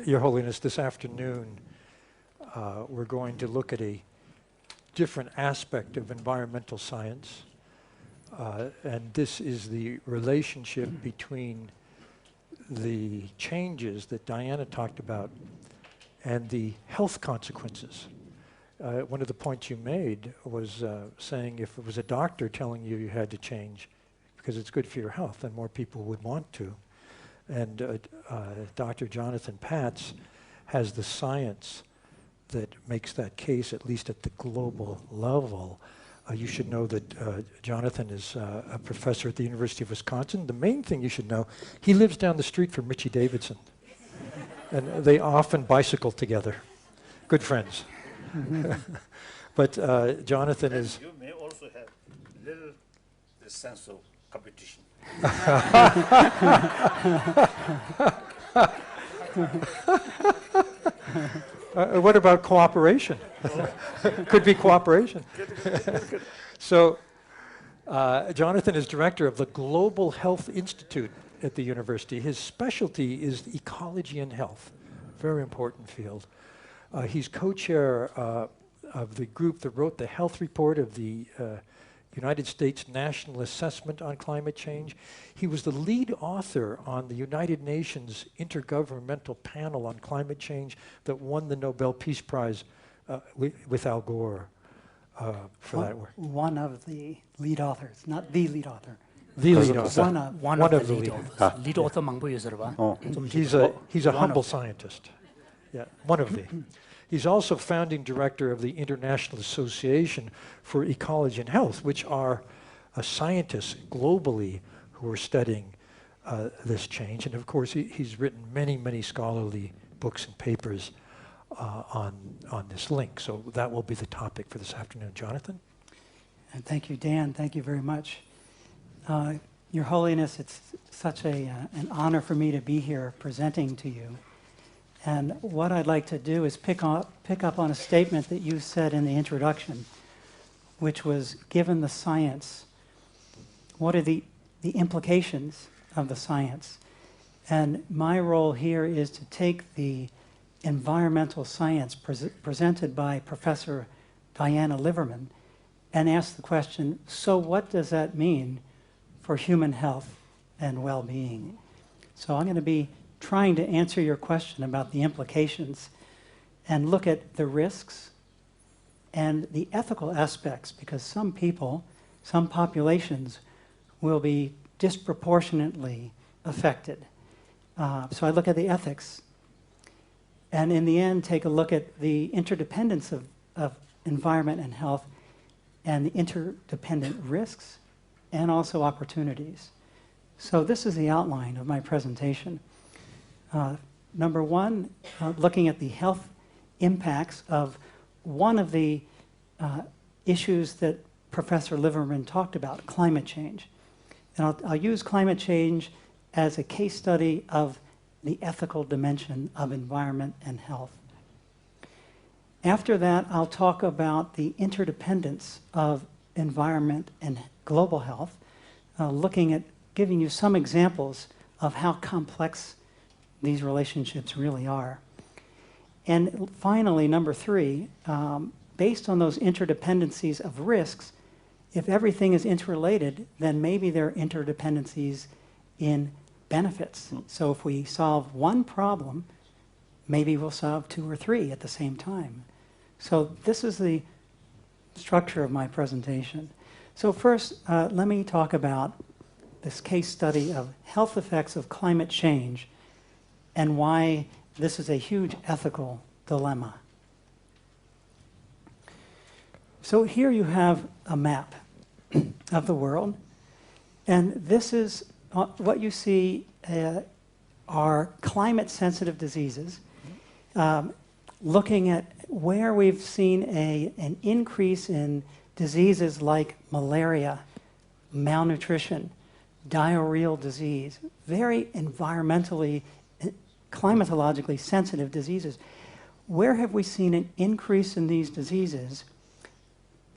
Your Holiness, this afternoon we're going to look at a different aspect of environmental science, and this is the relationship between the changes that Diana talked about and the health consequences. One of the points you made was saying if it was a doctor telling you you had to change because it's good for your health, then more people would want to. And Dr. Jonathan Patz has the science that makes that case, at least at the global level. You should know that Jonathan is a professor at the University of Wisconsin. The main thing you should know, he lives down the street from Richie Davidson. And they often bicycle together. Good friends. But Jonathan is... You may also have little the sense of competition. What about cooperation? Could be cooperation. So Jonathan is director of the Global Health Institute at the university. His specialty is ecology and health, very important field. He's co-chair of the group that wrote the health report of the United States National Assessment on Climate Change. He was the lead author on the United Nations Intergovernmental Panel on Climate Change that won the Nobel Peace Prize with Al Gore for that work. One of the lead authors, not the lead author. The lead author. One of the lead authors. lead author 망보여서봐. He's a humble scientist. Yeah, one of the. He's also founding director of the International Association for Ecology and Health, which are scientists globally who are studying this change. And of course, he's written many, many scholarly books and papers on this link. So that will be the topic for this afternoon. Jonathan? And thank you, Dan. Thank you very much. Your Holiness, it's such an honor for me to be here presenting to you. And what I'd like to do is pick up on a statement that you said in the introduction, which was, given the science, what are the implications of the science? And my role here is to take the environmental science presented by Professor Diana Liverman and ask the question, so what does that mean for human health and well-being? So I'm going to be trying to answer your question about the implications and look at the risks and the ethical aspects, because some people, some populations will be disproportionately affected. So I look at the ethics and in the end take a look at the interdependence of environment and health and the interdependent risks and also opportunities. So this is the outline of my presentation. Number one, looking at the health impacts of one of the issues that Professor Liverman talked about, climate change. And I'll use climate change as a case study of the ethical dimension of environment and health. After that, I'll talk about the interdependence of environment and global health, looking at giving you some examples of how complex these relationships really are. And finally, number three, based on those interdependencies of risks, if everything is interrelated, then maybe there are interdependencies in benefits. So if we solve one problem, maybe we'll solve two or three at the same time. So this is the structure of my presentation. So first, let me talk about this case study of health effects of climate change and why this is a huge ethical dilemma. So here you have a map of the world, and this is what you see are climate-sensitive diseases, looking at where we've seen an increase in diseases like malaria, malnutrition, diarrheal disease, very environmentally climatologically sensitive diseases. Where have we seen an increase in these diseases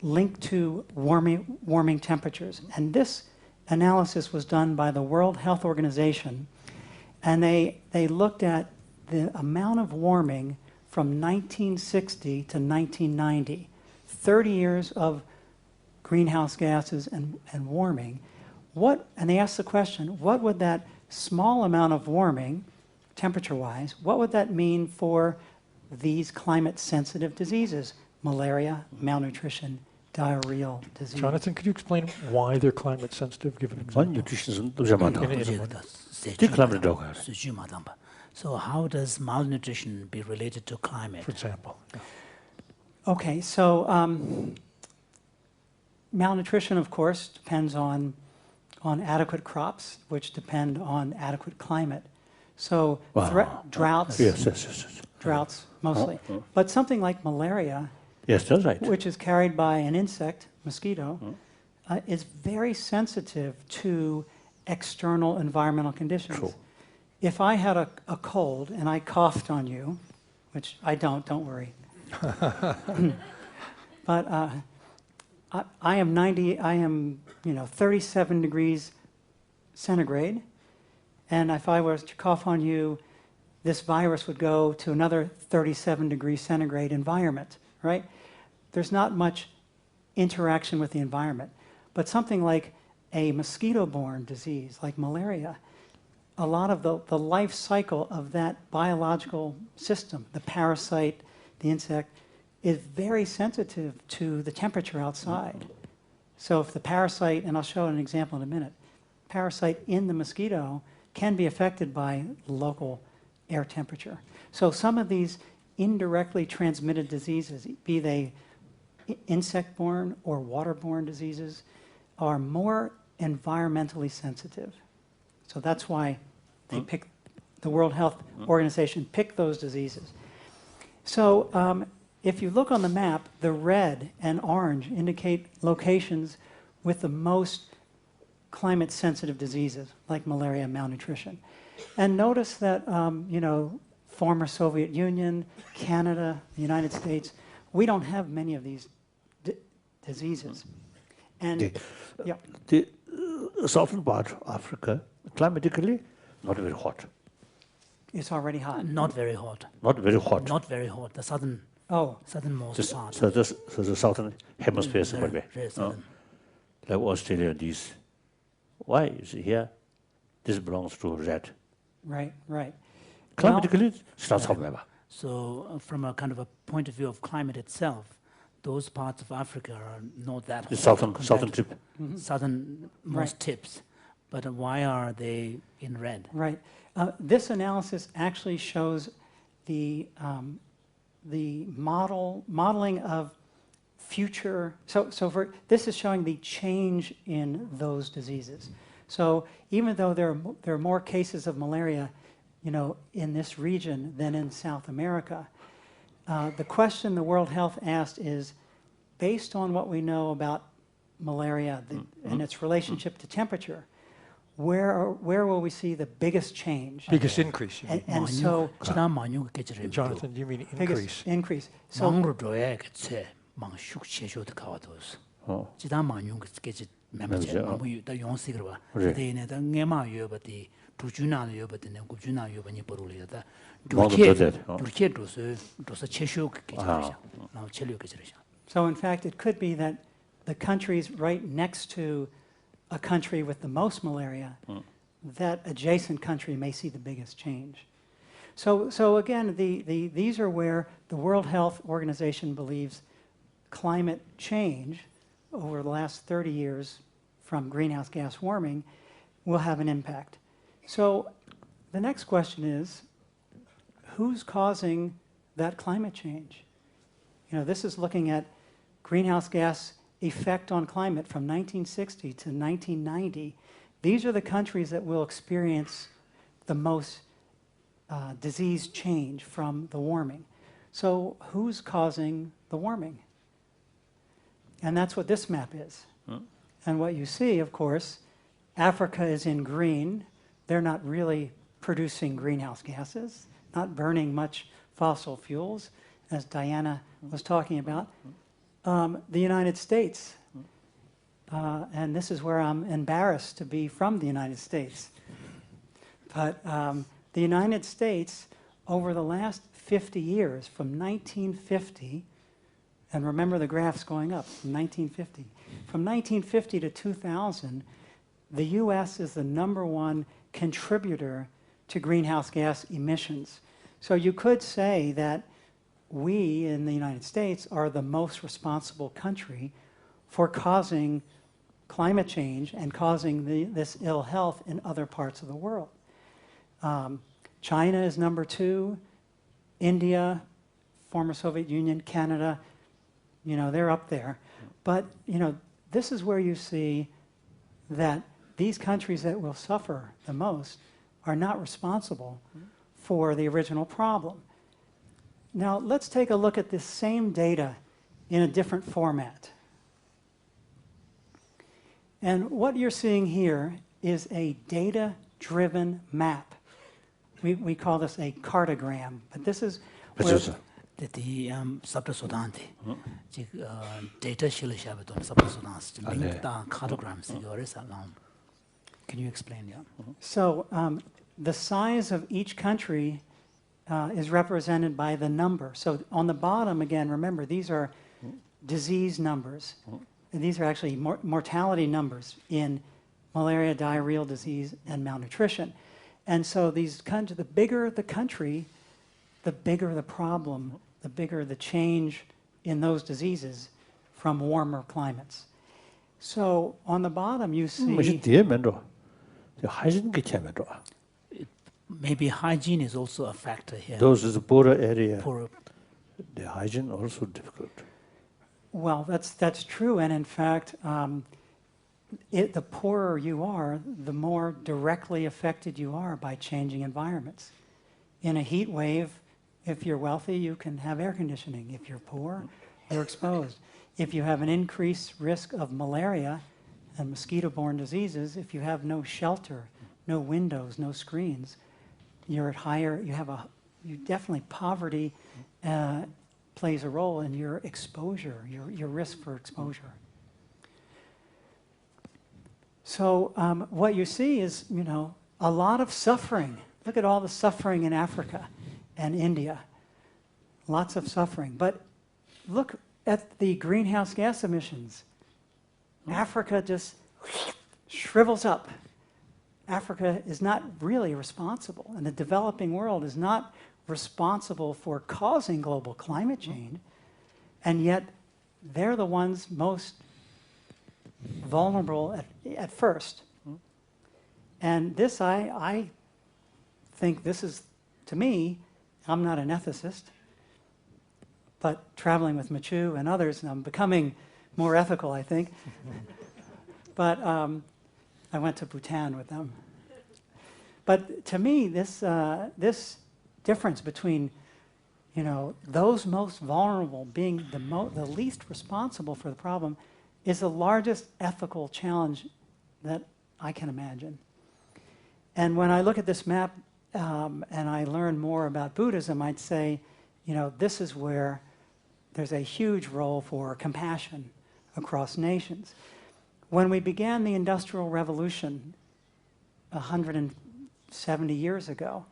linked to warming temperatures? And this analysis was done by the World Health Organization, and they looked at the amount of warming from 1960 to 1990, 30 years of greenhouse gases and warming, and they asked the question, what would that small amount of warming, temperature-wise, what would that mean for these climate-sensitive diseases? Malaria, malnutrition, diarrheal disease. Jonathan, could you explain why they're climate sensitive? Give an example. Malnutrition is So how does malnutrition be related to climate? For example. Okay, so malnutrition, of course, depends on adequate crops, which depend on adequate climate. So droughts, yes. droughts mostly. But something like malaria, Yes, that's right. which is carried by an insect, mosquito, is very sensitive to external environmental conditions. True. If I had a cold and I coughed on you, which I don't worry. But I am 37 degrees centigrade, and if I was to cough on you, this virus would go to another 37 degrees centigrade environment, right? There's not much interaction with the environment. But something like a mosquito-borne disease, like malaria, a lot of the life cycle of that biological system, the parasite, the insect, is very sensitive to the temperature outside. So if the parasite, and I'll show an example in a minute, parasite in the mosquito can be affected by local air temperature. So some of these indirectly transmitted diseases, be they insect-borne or waterborne diseases, are more environmentally sensitive. So that's why they pick, the World Health Organization picked those diseases. So if you look on the map, the red and orange indicate locations with the most climate-sensitive diseases, like malaria and malnutrition. And notice that, former Soviet Union, Canada, the United States, we don't have many of these diseases. And The southern part of Africa, climatically, not very hot. it's already hot. Not very hot. Not very hot. Not very hot. The southernmost part. So the southern hemisphere is Very, very very southern. like Australia, these. Why is it here? This belongs to red. Right. Climatically, it's not somewhere. So from a kind of a point of view of climate itself, those parts of Africa are not that hot. The southern compared to tip. southernmost Right. tips. But why are they in red? Right. This analysis actually shows the modeling of future. This is showing the change in those diseases. So even though there are more cases of malaria, in this region than in South America, the question the World Health asked is, based on what we know about malaria and its relationship to temperature, where will we see the biggest change? Biggest increase, you mean. And so, 지난 만용 개체를 Jonathan, do you mean biggest increase? increase. So, 망으로 줘야 개체 망숙 제조도 가와도스. 지난 만용 개체 멤버제 아무 다 용식으로 봐. 근데 다 녜마 요버디 두주나 요버디 네 구주나 요버니 버로리다. 두케 도서 체쇼 개체를 나 체류 개체를. So in fact, it could be that the countries right next to a country with the most malaria, that adjacent country may see the biggest change. So again, these are where the World Health Organization believes climate change over the last 30 years from greenhouse gas warming will have an impact. So the next question is, who's causing that climate change? This is looking at greenhouse gas effect on climate from 1960 to 1990. These are the countries that will experience the most disease change from the warming. So who's causing the warming? And that's what this map is. And what you see, of course, Africa is in green. They're not really producing greenhouse gases, not burning much fossil fuels, as Diana was talking about. The United States, and this is where I'm embarrassed to be from the United States, but the United States over the last 50 years, from 1950, and remember the graphs going up from 1950. From 1950 to 2000, the US is the #1 contributor to greenhouse gas emissions. So you could say that we in the United States are the most responsible country for causing climate change and causing this ill health in other parts of the world. China is #2, India, former Soviet Union, Canada, they're up there. But, this is where you see that these countries that will suffer the most are not responsible for the original problem. Now, let's take a look at this same data in a different format. And what you're seeing here is a data-driven map. We call this a cartogram, but this is where the subtasodante, data shilishabaton subtasodans, link the cartograms. Can you explain? Yeah. So the size of each country is represented by the number. So on the bottom, again, remember, these are disease numbers. And these are actually mortality numbers in malaria, diarrheal disease, and malnutrition. And so these the bigger the country, the bigger the problem, the bigger the change in those diseases from warmer climates. So on the bottom you see... Maybe hygiene is also a factor here. Those is a poorer area. The hygiene also difficult. Well, that's true, and in fact, the poorer you are, the more directly affected you are by changing environments. In a heat wave, if you're wealthy, you can have air conditioning. If you're poor, you're exposed. If you have an increased risk of malaria and mosquito-borne diseases, if you have no shelter, no windows, no screens, you're at higher. You definitely poverty plays a role in your exposure, your risk for exposure. So what you see is, a lot of suffering. Look at all the suffering in Africa and India. Lots of suffering. But look at the greenhouse gas emissions. Africa just shrivels up. Africa is not really responsible, and the developing world is not responsible for causing global climate change, and yet they're the ones most vulnerable at first. And this, I think this is, to me, I'm not an ethicist, but traveling with Machu and others, and I'm becoming more ethical, I think. But I went to Bhutan with them. But to me, this difference between, those most vulnerable being the least responsible for the problem is the largest ethical challenge that I can imagine. And when I look at this map and I learn more about Buddhism, I'd say, this is where there's a huge role for compassion across nations. When we began the Industrial Revolution 170 years ago,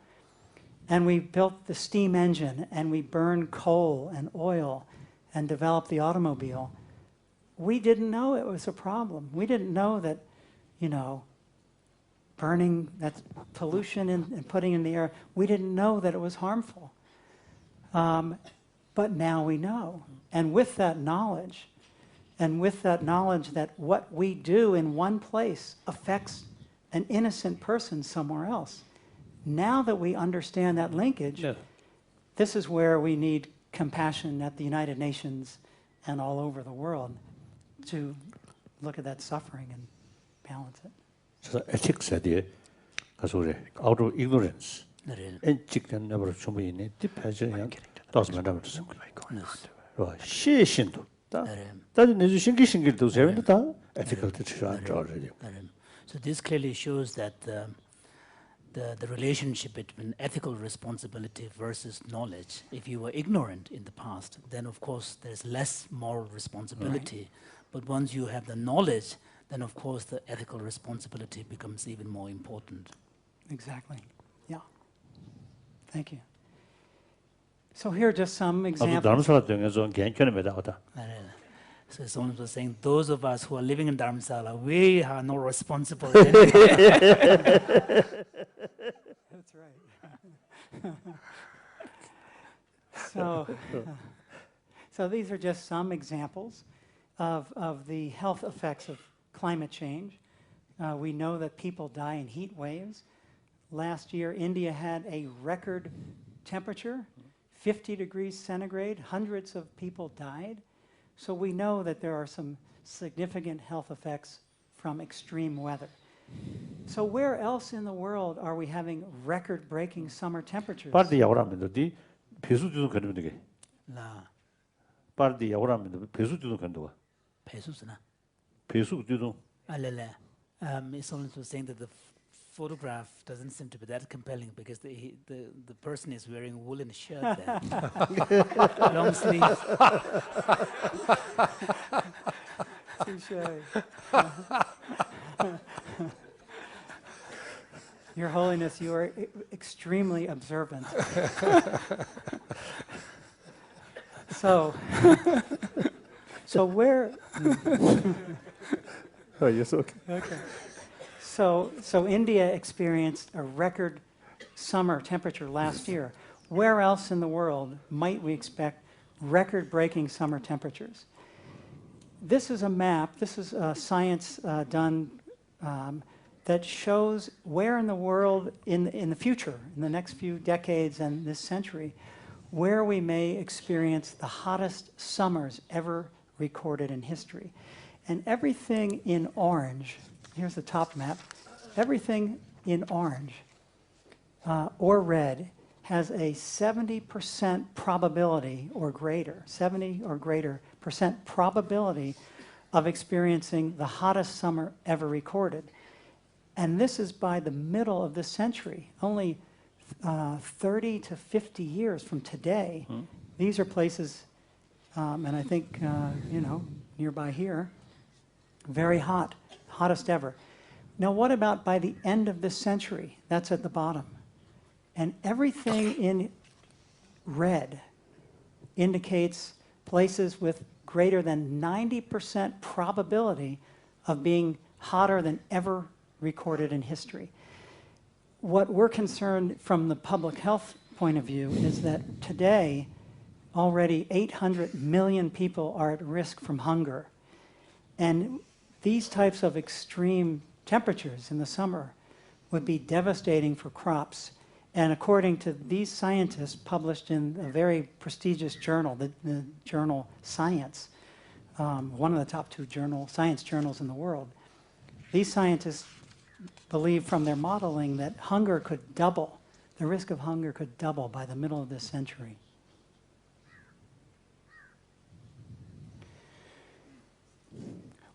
and we built the steam engine, and we burned coal and oil, and developed the automobile, we didn't know it was a problem. We didn't know that, burning that pollution and putting in the air, we didn't know that it was harmful. But now we know. And with that knowledge, that what we do in one place affects an innocent person somewhere else, now that we understand that linkage, this is where we need compassion at the United Nations and all over the world to look at that suffering and balance it. So ethics idea, because out of ignorance, and chicken never show me in it. Depending doesn't matter. Right, she shinto. That is shingi to seven the ethical already. So this clearly shows that the relationship between ethical responsibility versus knowledge. If you were ignorant in the past, then of course there's less moral responsibility. Right. But once you have the knowledge, then of course the ethical responsibility becomes even more important. Exactly. Yeah. Thank you. So here are just some 아주 examples. 다름살라 등에서 괜찮음에다 왔다. So someone was saying, those of us who are living in Dharamsala, we are not responsible. That's right. So these are just some examples of the health effects of climate change. We know that people die in heat waves. Last year, India had a record temperature, 50 degrees centigrade. Hundreds of people died. So we know that there are some significant health effects from extreme weather. So where else in the world are we having record-breaking summer temperatures? 파르디 야오라면도 디 배수주도 건드는 게. 나 파르디 야오라면도 배수주도 건드와. 배수스나. 배수주도. 알레레. Someone was saying that the photograph doesn't seem to be that compelling because the person is wearing a woolen shirt there. Long sleeves. Touché. Your Holiness, you are extremely observant. So where? Oh, yes, okay. Okay. So India experienced a record summer temperature last year. Where else in the world might we expect record-breaking summer temperatures? This is a map. This is science done that shows where in the world, in the future, in the next few decades and this century, where we may experience the hottest summers ever recorded in history. And everything in orange, here's the top map, everything in orange or red has a 70% probability or greater, 70 or greater percent probability of experiencing the hottest summer ever recorded. And this is by the middle of this century, only 30 to 50 years from today. These are places, and I think, nearby here, very hot, hottest ever. Now what about by the end of this century? That's at the bottom. And everything in red indicates places with greater than 90% probability of being hotter than ever recorded in history. What we're concerned from the public health point of view is that today, already 800 million people are at risk from hunger. And these types of extreme temperatures in the summer would be devastating for crops. And according to these scientists published in a very prestigious journal, the journal Science, one of the top two science journals in the world, these scientists believe from their modeling that hunger could double, the risk of hunger could double by the middle of this century.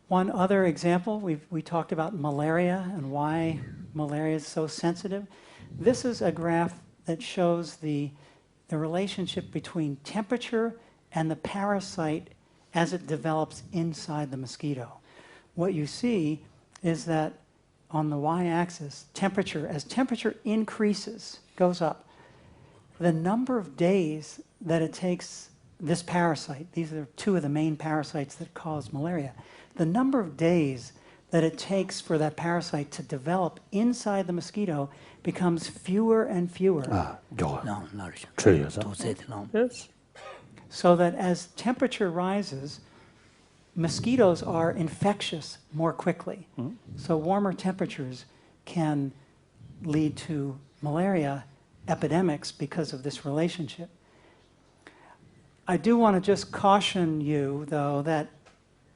One other example, we talked about malaria and why malaria is so sensitive. This is a graph that shows the relationship between temperature and the parasite as it develops inside the mosquito. What you see is that on the y-axis, temperature, as temperature increases, goes up, the number of days that it takes this parasite, these are two of the main parasites that cause malaria, the number of days that it takes for that parasite to develop inside the mosquito becomes fewer and fewer. Yes. So that as temperature rises, mosquitoes are infectious more quickly. So warmer temperatures can lead to malaria epidemics because of this relationship. I do want to just caution you, though, that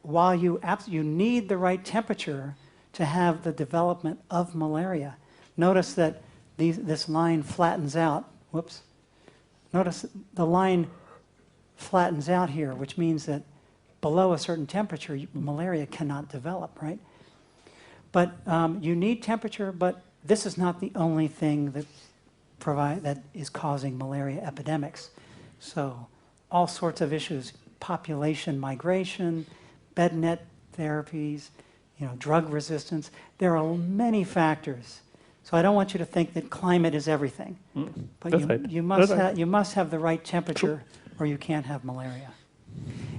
while you need the right temperature to have the development of malaria, notice that this line flattens out. Whoops. Notice the line flattens out here, which means that below a certain temperature, malaria cannot develop, right? But you need temperature, but this is not the only thing that is causing malaria epidemics. So all sorts of issues, population migration, bed net therapies, drug resistance. There are many factors. So I don't want you to think that climate is everything. But That's right. you must have the right temperature or you can't have malaria.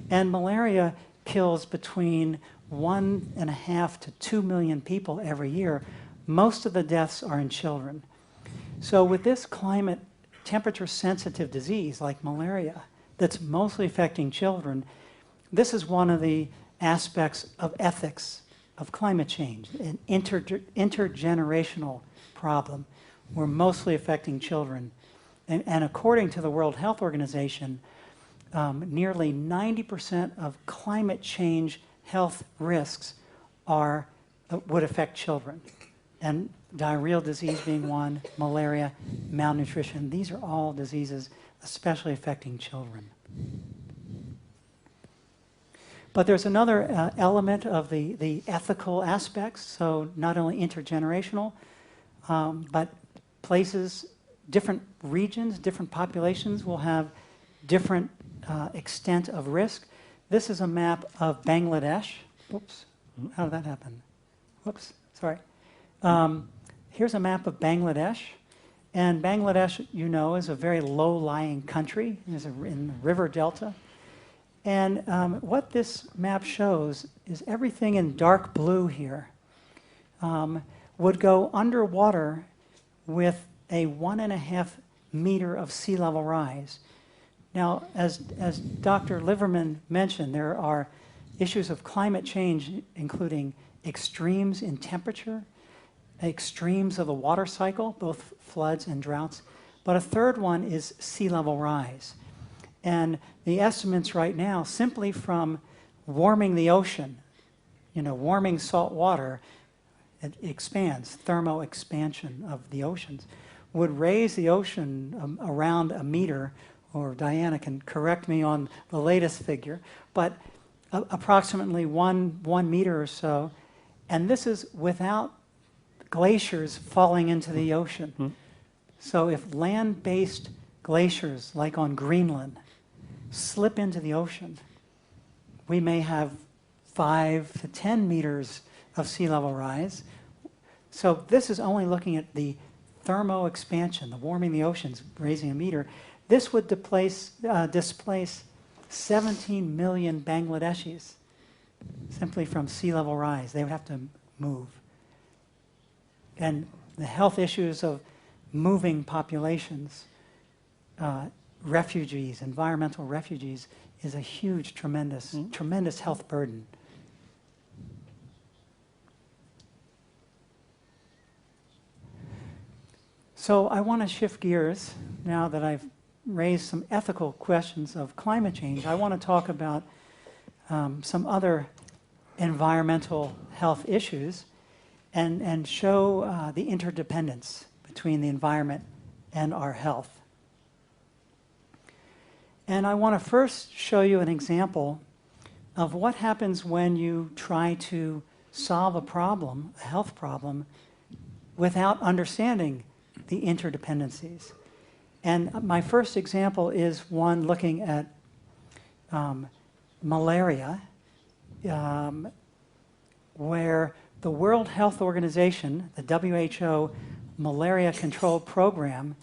And malaria kills between 1.5 to 2 million people every year. Most of the deaths are in children. So with this climate temperature-sensitive disease like malaria that's mostly affecting children, this is one of the aspects of ethics of climate change, an intergenerational problem. We're mostly affecting children. And according to the World Health Organization, nearly 90% of climate change health risks would affect children. And diarrheal disease being one, malaria, malnutrition, these are all diseases especially affecting children. But there's another element of the ethical aspects, so not only intergenerational, but places, different regions, different populations will have different extent of risk. This is a map of Bangladesh. Whoops, how did that happen? Whoops, sorry. Here's a map of Bangladesh. And Bangladesh, you know, is a very low-lying country. It's in the river delta. And what this map shows is everything in dark blue here would go underwater with a 1.5 meter of sea level rise. Now, as Dr. Liverman mentioned, there are issues of climate change, including extremes in temperature, extremes of the water cycle, both floods and droughts. But a third one is sea level rise. And the estimates right now, simply from warming the ocean, warming salt water, it expands, thermo expansion of the oceans, would raise the ocean around a meter, or Diana can correct me on the latest figure, but approximately one meter or so. And this is without glaciers falling into the ocean. So if land-based glaciers, like on Greenland, slip into the ocean, we may have 5 to 10 meters of sea level rise. So this is only looking at the thermo expansion, the warming the oceans, raising a meter. This would displace 17 million Bangladeshis simply from sea level rise. They would have to move. And the health issues of moving populations, refugees, environmental refugees, is a huge, tremendous health burden. So I want to shift gears now that I've raised some ethical questions of climate change. I want to talk about some other environmental health issues and show the interdependence between the environment and our health. And I want to first show you an example of what happens when you try to solve a problem, a health problem, without understanding the interdependencies. And my first example is one looking at malaria, where the World Health Organization, the WHO Malaria Control Program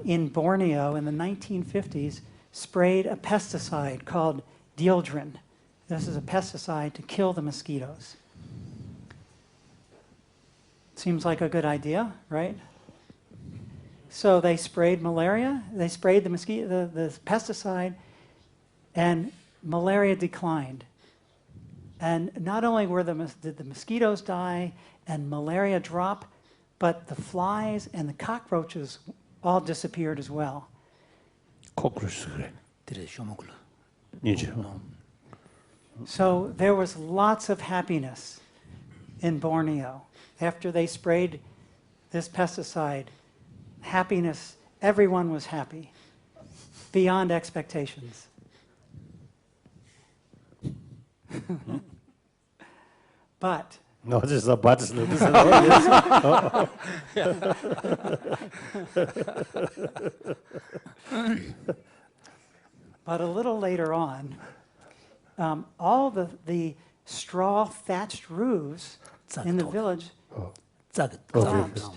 in Borneo in the 1950s sprayed a pesticide called dieldrin. This is a pesticide to kill the mosquitoes. Seems like a good idea, right? So they sprayed malaria, they sprayed the pesticide, and malaria declined. And not only did the mosquitoes die and malaria drop, but the flies and the cockroaches all disappeared as well. So there was lots of happiness in Borneo. After they sprayed this pesticide, happiness, everyone was happy, beyond expectations. But No, this is a but. But a little later on, all the straw thatched roofs in the village collapsed.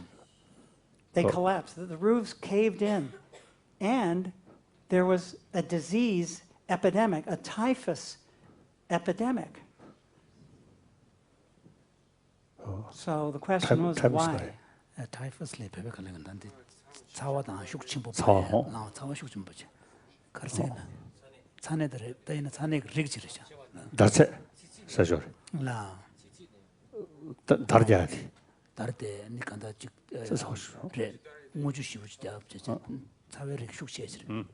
They collapsed. The roofs caved in. And there was a disease epidemic, a typhus epidemic. So the question was why? typhus le pepe kala ngandante tsawa da shuk chimbo tsawa na tsawa shuk chimbo che karsena tsane dare dayna tsane rig jirisha that's sajor la darjadi darde nikanda jik re ngoju shibuji da apje tsawe rig shuk che jiri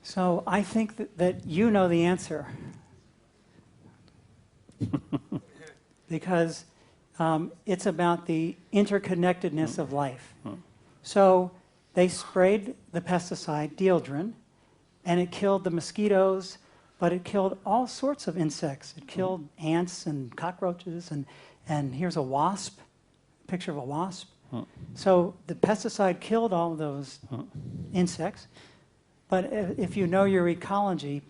So I think that you know the answer. Because it's about the interconnectedness of life. So they sprayed the pesticide, dieldrin, and it killed the mosquitoes, but it killed all sorts of insects. It killed ants and cockroaches, and here's a wasp, picture of a wasp. So the pesticide killed all those insects. But if you know your ecology,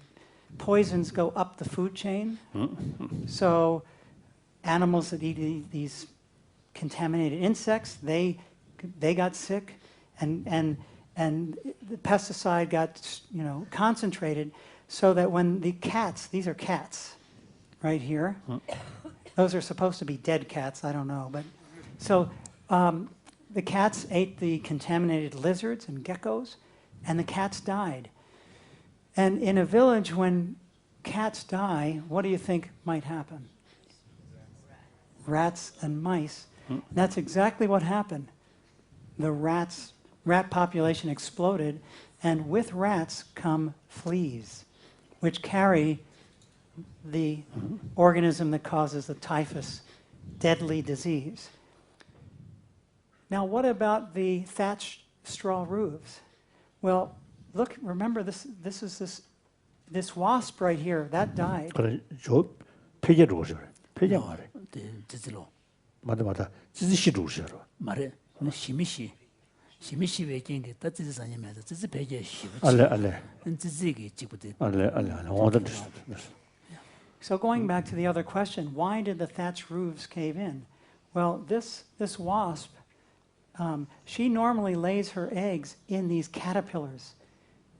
poisons go up the food chain. So animals that eat these contaminated insects, they got sick, and the pesticide got concentrated, so that when the cats, these are cats, right here. Those are supposed to be dead cats. I don't know, but so the cats ate the contaminated lizards and geckos. And the cats died. And in a village, when cats die, what do you think might happen? Rats and mice. That's exactly what happened. The rat population exploded, and with rats come fleas, which carry the organism that causes the typhus, deadly disease. Now, what about the thatched straw roofs? Well, look, remember this wasp right here, that died. 저 폐기로 오셔. 폐기 말해. 지지로 맞아. 지지시로 오셔. 말해. 시미시 외진데 따지지 사냐면서 지지 배제 시부지. 알레. 지지기 지부데. 알레. 오늘 So going back to the other question, why did the thatched roofs cave in? Well, this wasp, she normally lays her eggs in these caterpillars,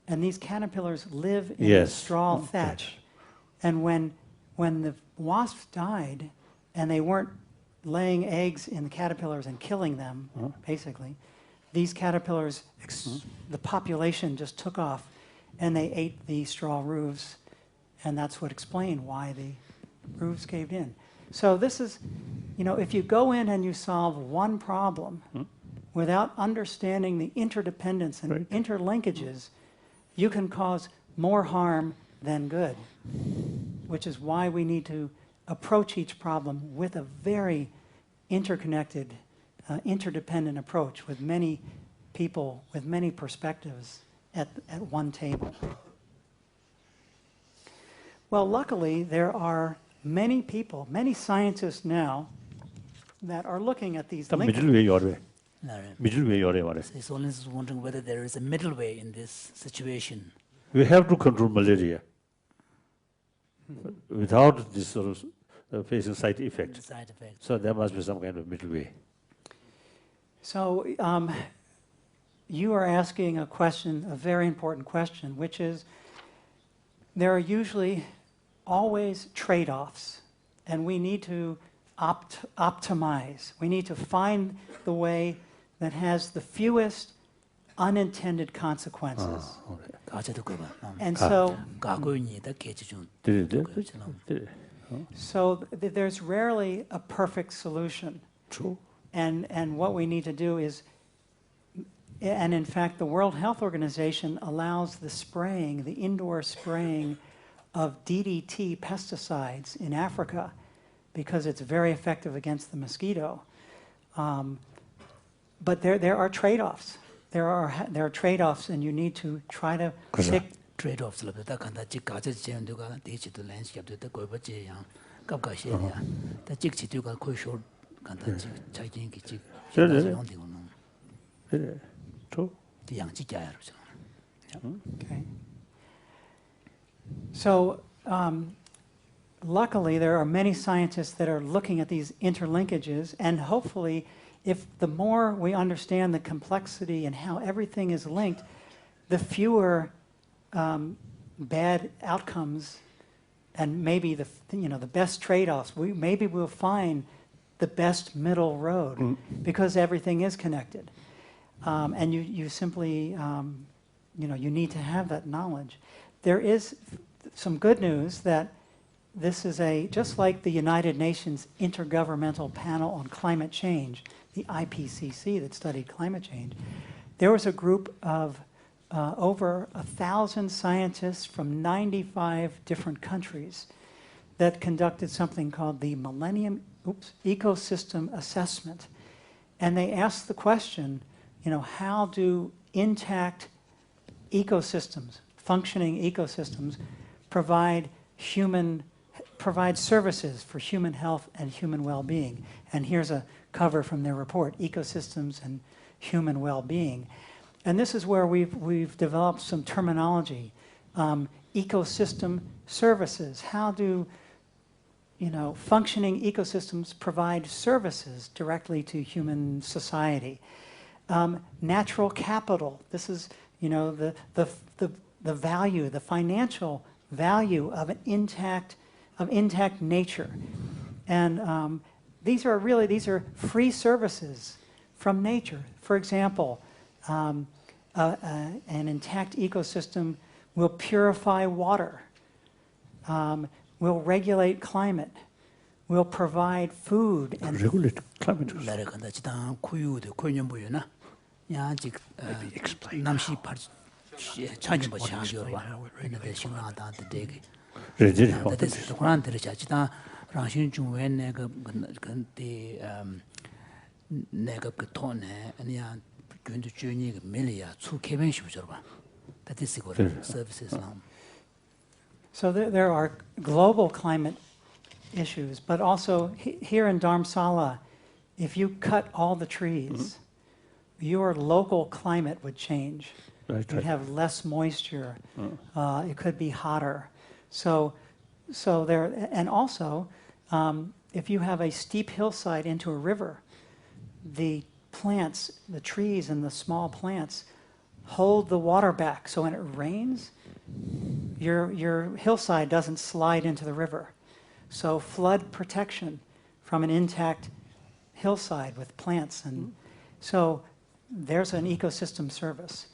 and these caterpillars live in the straw thatch. And when the wasps died, and they weren't laying eggs in the caterpillars and killing them, basically, these caterpillars, the population just took off, and they ate the straw roofs, and that's what explained why the roofs caved in. So this is, if you go in and you solve one problem, without understanding the interdependence and interlinkages, you can cause more harm than good, which is why we need to approach each problem with a very interconnected, interdependent approach with many people, with many perspectives at one table. Well, luckily, there are many people, many scientists now that are looking at these linkages. Middle way 말해. His Holiness is wondering whether there is a middle way in this situation. We have to control malaria without this sort of facing side effect. So there must be some kind of middle way. So you are asking a question, a very important question, which is there are usually always trade-offs, and we need to optimize. We need to find the way that has the fewest unintended consequences. And so there's rarely a perfect solution. True. And what we need to do is, and in fact, the World Health Organization allows the spraying, the indoor spraying of DDT pesticides in Africa because it's very effective against the mosquito. But there are trade-offs. There are trade-offs, and you need to try to pick trade-offs. Okay. So luckily, there are many scientists that are looking at these interlinkages, and hopefully, if the more we understand the complexity and how everything is linked, the fewer bad outcomes, and maybe the best trade-offs. Maybe we'll find the best middle road because everything is connected, and you simply you need to have that knowledge. There is some good news that this is just like the United Nations Intergovernmental Panel on Climate Change, the IPCC that studied climate change. There was a group of over 1,000 scientists from 95 different countries that conducted something called the Millennium Ecosystem Assessment. And they asked the question, how do intact ecosystems, functioning ecosystems, provide services for human health and human well-being? And here's a cover from their report, Ecosystems and Human Well-Being. And this is where we've developed some terminology. Ecosystem services. How do functioning ecosystems provide services directly to human society? Natural capital. This is the value, the financial value of intact nature. And these are free services from nature. For example, an intact ecosystem will purify water, will regulate climate, will provide food. And regulate climate. Maybe explain So there are global climate issues, but also here in Dharamsala, if you cut all the trees, your local climate would change. You'd have less moisture. It could be hotter. So there, and also, if you have a steep hillside into a river, the plants, the trees and the small plants hold the water back. So when it rains, your hillside doesn't slide into the river. So flood protection from an intact hillside with plants. And so there's an ecosystem service.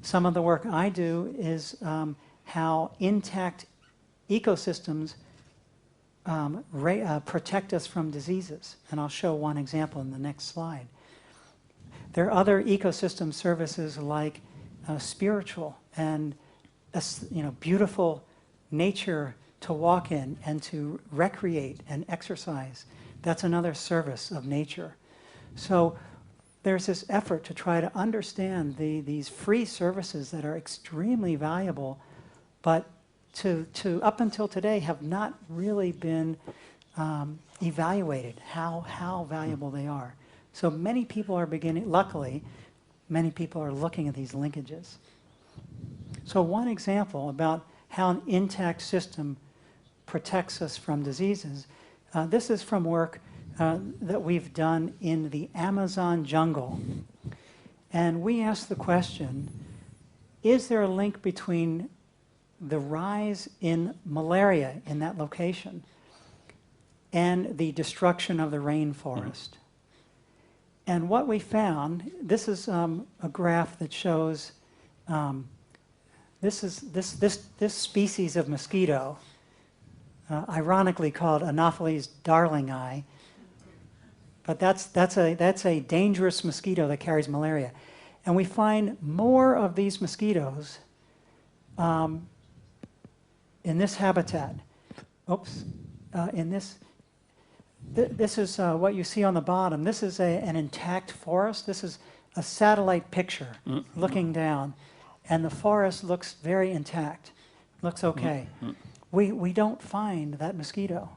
Some of the work I do is how intact ecosystems protect us from diseases. And I'll show one example in the next slide. There are other ecosystem services like spiritual and beautiful nature to walk in and to recreate and exercise. That's another service of nature. So there's this effort to try to understand these free services that are extremely valuable, but to up until today have not really been evaluated how valuable they are. So many people are luckily, many people are looking at these linkages. So one example about how an intact system protects us from diseases, this is from work that we've done in the Amazon jungle. And we asked the question, is there a link between the rise in malaria in that location and the destruction of the rainforest? And what we found, this is a graph that shows this species of mosquito, ironically called Anopheles darlingi, but that's a dangerous mosquito that carries malaria. And we find more of these mosquitoes in this habitat. This is what you see on the bottom. This is an intact forest. This is a satellite picture looking down. And the forest looks very intact, looks okay. We don't find that mosquito.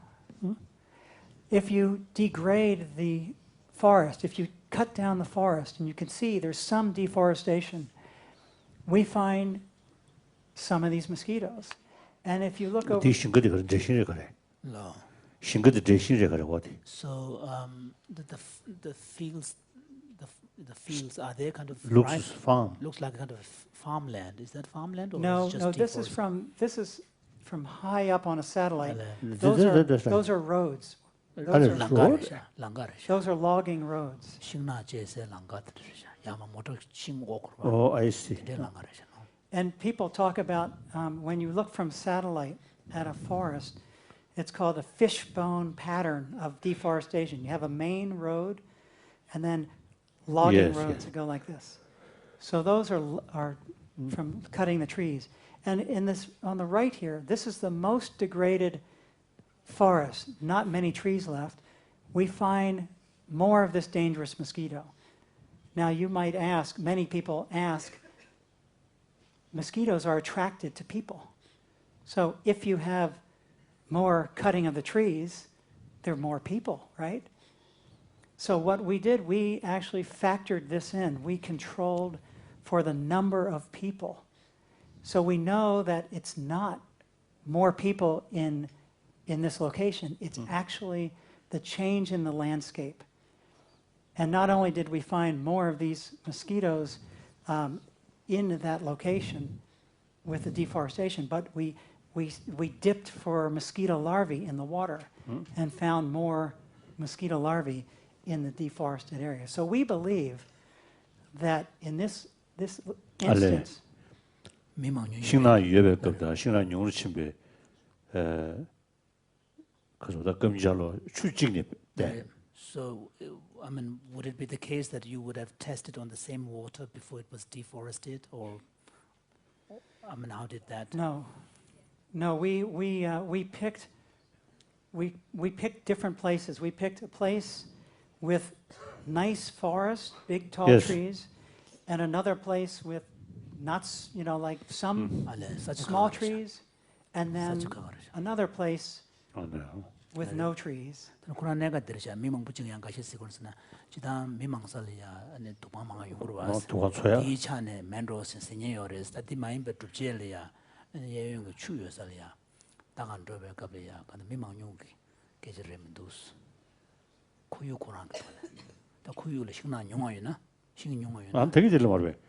If you degrade the forest, if you cut down the forest, and you can see there's some deforestation, we find some of these mosquitoes. And if you look over, 디 싱거디 그런 제신이 그래. No. 싱거디 제신이 그래 어디. So the fields, the fields, are they kind of Looks farm. looks like kind of farmland? Is that farmland or no, is it just no, this is from high up on a satellite. Those are roads. Those are 랑가르샤. Those are logging roads. 싱나 제세 랑가르샤. 야마 모터 싱오크로. Oh, I see. 랑가르샤. And people talk about when you look from satellite at a forest, it's called a fishbone pattern of deforestation. You have a main road and then logging roads that go like this. So those are from cutting the trees. And in this, on the right here, this is the most degraded forest, not many trees left. We find more of this dangerous mosquito. Now you might ask, many people ask, mosquitoes are attracted to people. So if you have more cutting of the trees, there are more people, right? So what we did, we actually factored this in. We controlled for the number of people. So we know that it's not more people in this location. It's actually the change in the landscape. And not only did we find more of these mosquitoes in that location with the deforestation, but we dipped for mosquito larvae in the water and found more mosquito larvae in the deforested area. So we believe that in this instance, 싱나 유예배 겁다. 싱나 용으로 침배. 그래서 금지로 출직립. 네. So, I mean, would it be the case that you would have tested on the same water before it was deforested, or I mean, how did that? no, we picked different places. We picked a place with nice forest, big tall trees, and another place with nuts, like some small trees, and then another place with no trees. 그러나 내가 들으자 미망 부증 양가시스 그러나 지다 미망살이야 아니 도망망아 용으로 와서 이 차네 맨로스 세니어레스 다디 마임베 두젤이야 예용 추여살이야 다간 저베 갑이야 근데 미망 용기 계절레면도스 kuyu Quran 다 kuyu le 식나 용어이나 식 용어이나 안 되게 될 말왜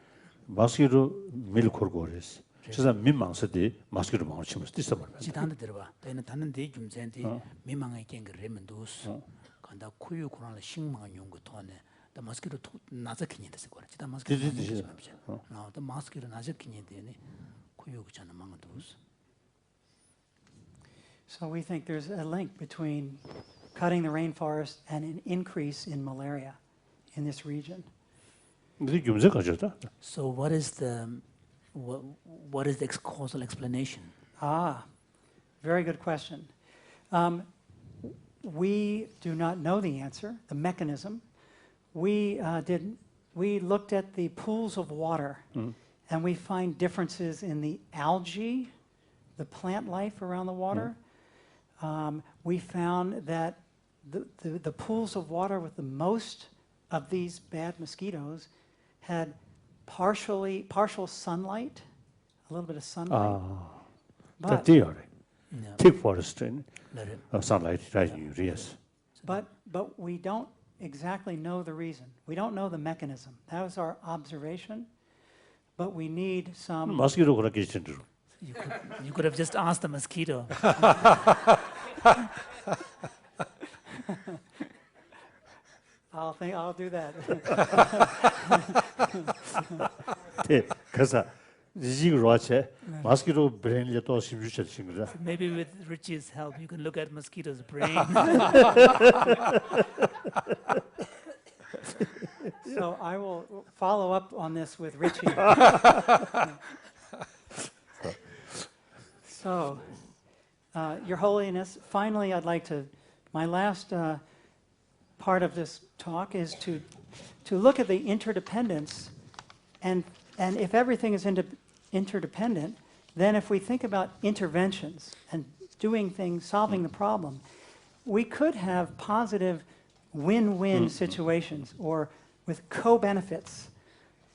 마스기로 밀 걸고레스 진짜 민망스디 마스기로 망을 치면서 있어 봐. 지단데 들어봐. 내는 다는 데 좀센디 미망의 겐 그레면도스 간다 kuyu Quran 식망 용거 토네 다 마스기로 나자 기니데스 거라. 지다 마스기로 다 마스기로 나자 기니데네 kuyu 그잖아 망도스. So we think there's a link between cutting the rainforest and an increase in malaria in this region. So what is the causal explanation? Very good question. We do not know the answer, the mechanism. We looked at the pools of water, and we find differences in the algae, the plant life around the water. We found that the pools of water with the most of these bad mosquitoes had partial sunlight, a little bit of sunlight. But thick forest and sunlight, right? Yes. But we don't exactly know the reason. We don't know the mechanism. That was our observation. But we need some. Mosquito 그렇게 진짜로. You could have just asked the mosquito. I'll do that. 그래서 지금 와체 mosquito brain에 또 심주셨신 거죠. Maybe with Richie's help, you can look at mosquito's brain. So I will follow up on this with Richie. So, Your Holiness, finally I'd like to, my last part of this talk is to look at the interdependence, and if everything is interdependent, then if we think about interventions and doing things, solving the problem, we could have positive win-win situations, or with co-benefits,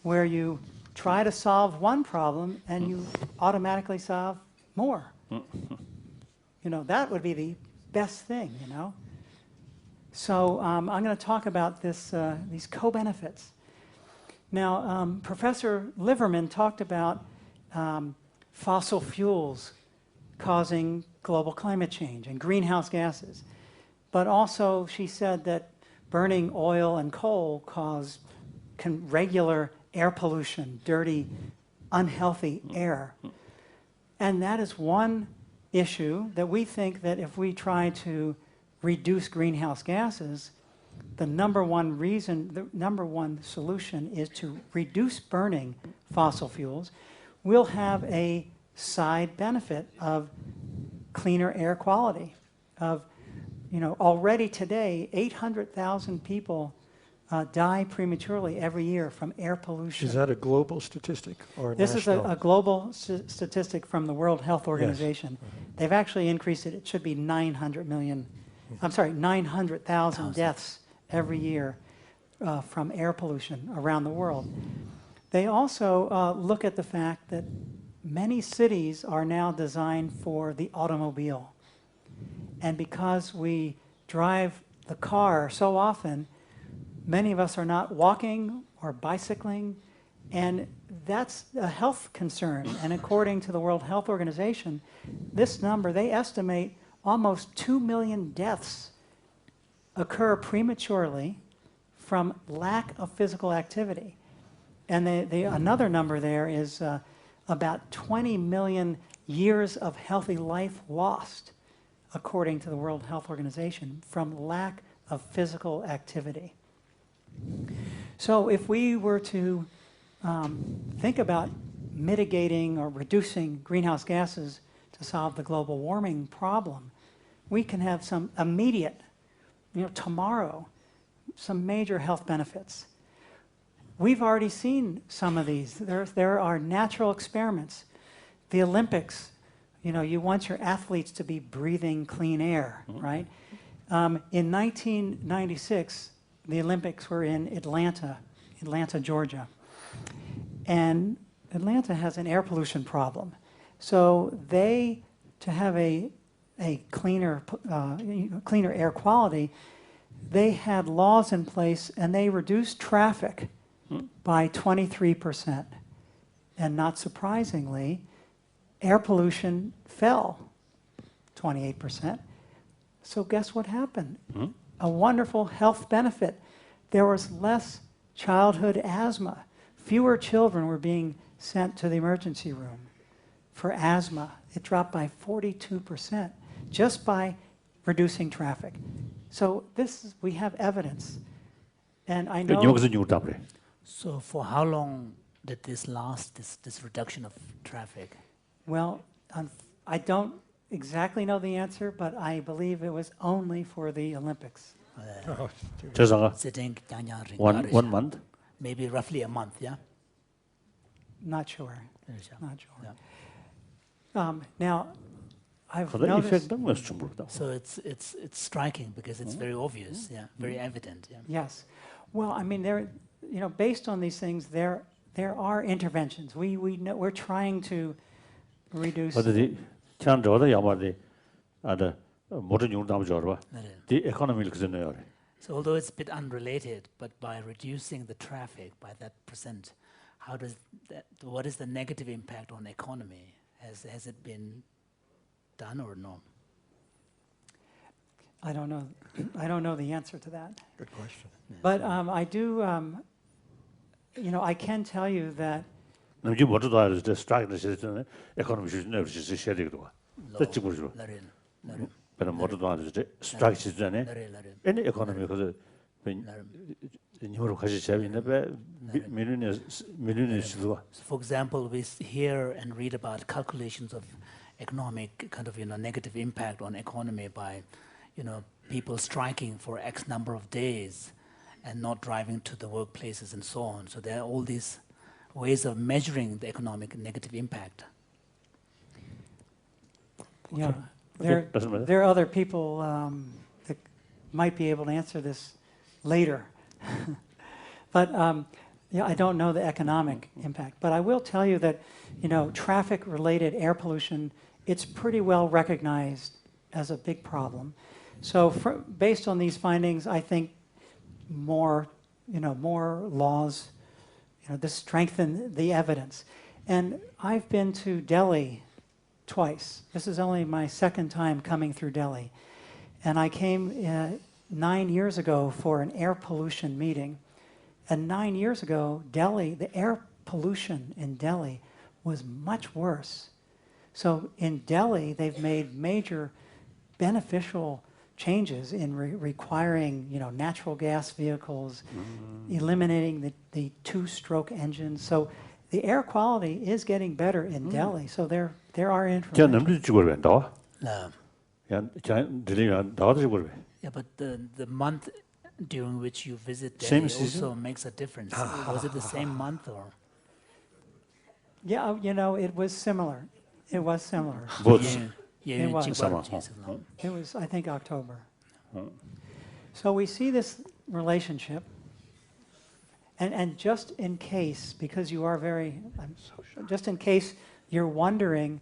where you try to solve one problem and you automatically solve more. You know, that would be the best thing, you know. So I'm going to talk about these co-benefits. Now, Professor Liverman talked about fossil fuels causing global climate change and greenhouse gases. But also she said that burning oil and coal cause regular air pollution, dirty, unhealthy air. And that is one issue that we think that if we try to reduce greenhouse gases, the number one solution is to reduce burning fossil fuels. We'll have a side benefit of cleaner air quality. Of, you know, already today, 800,000 people die prematurely every year from air pollution. Is that a global statistic or This national? is a global statistic from the World Health Organization. Yes. They've actually increased it. It should be 900,000 deaths every year from air pollution around the world. They also look at the fact that many cities are now designed for the automobile. And because we drive the car so often, many of us are not walking or bicycling, and that's a health concern. And according to the World Health Organization, this number, they estimate almost 2 million deaths occur prematurely from lack of physical activity. And another number there is about 20 million years of healthy life lost, according to the World Health Organization, from lack of physical activity. So if we were to think about mitigating or reducing greenhouse gases to solve the global warming problem, we can have some immediate, you know, tomorrow, some major health benefits. We've already seen some of these. There are natural experiments. The Olympics, you know, you want your athletes to be breathing clean air, right? In 1996, the Olympics were in Atlanta, Georgia. And Atlanta has an air pollution problem. So to have a cleaner air quality, they had laws in place and they reduced traffic by 23%. And not surprisingly, air pollution fell 28%. So guess what happened? A wonderful health benefit. There was less childhood asthma. Fewer children were being sent to the emergency room for asthma. It dropped by 42% just by reducing traffic. So we have evidence. And I know... So for how long did this last, this reduction of traffic? Well, I don't exactly know the answer, but I believe it was only for the Olympics. One month? Maybe roughly a month, yeah? Not sure. Not sure. Yeah. Now, I've noticed... So it's striking because it's very obvious, yeah, very evident. Yeah. Yes. Well, I mean, based on these things, there are interventions. We're trying to reduce... the economy. So although it's a bit unrelated, but by reducing the traffic by that percent, what is the negative impact on economy? Has it been done or no? I don't know. I don't know the answer to that. Good question. Yeah. But I do. I can tell you that. Any economy for example, we hear and read about calculations of economic negative impact on economy by people striking for X number of days and not driving to the workplaces and so on. So there are all these ways of measuring the economic negative impact. Yeah, there are other people that might be able to answer this later. But I don't know the economic impact. But I will tell you that traffic-related air pollution it's pretty well recognized as a big problem. So based on these findings, I think more laws, this strengthen the evidence. And I've been to Delhi twice. This is only my second time coming through Delhi. And I came 9 years ago for an air pollution meeting. And 9 years ago, Delhi, the air pollution in Delhi was much worse. So in Delhi, they've made major beneficial changes in requiring, natural gas vehicles, eliminating the two-stroke engines. So the air quality is getting better in Delhi. So there are interventions. Yeah, but the month during which you visit Delhi also makes a difference. Was it the same month or? Yeah, it was similar. It was similar. It was, I think, October. So we see this relationship, and just in case, because you are just in case you're wondering,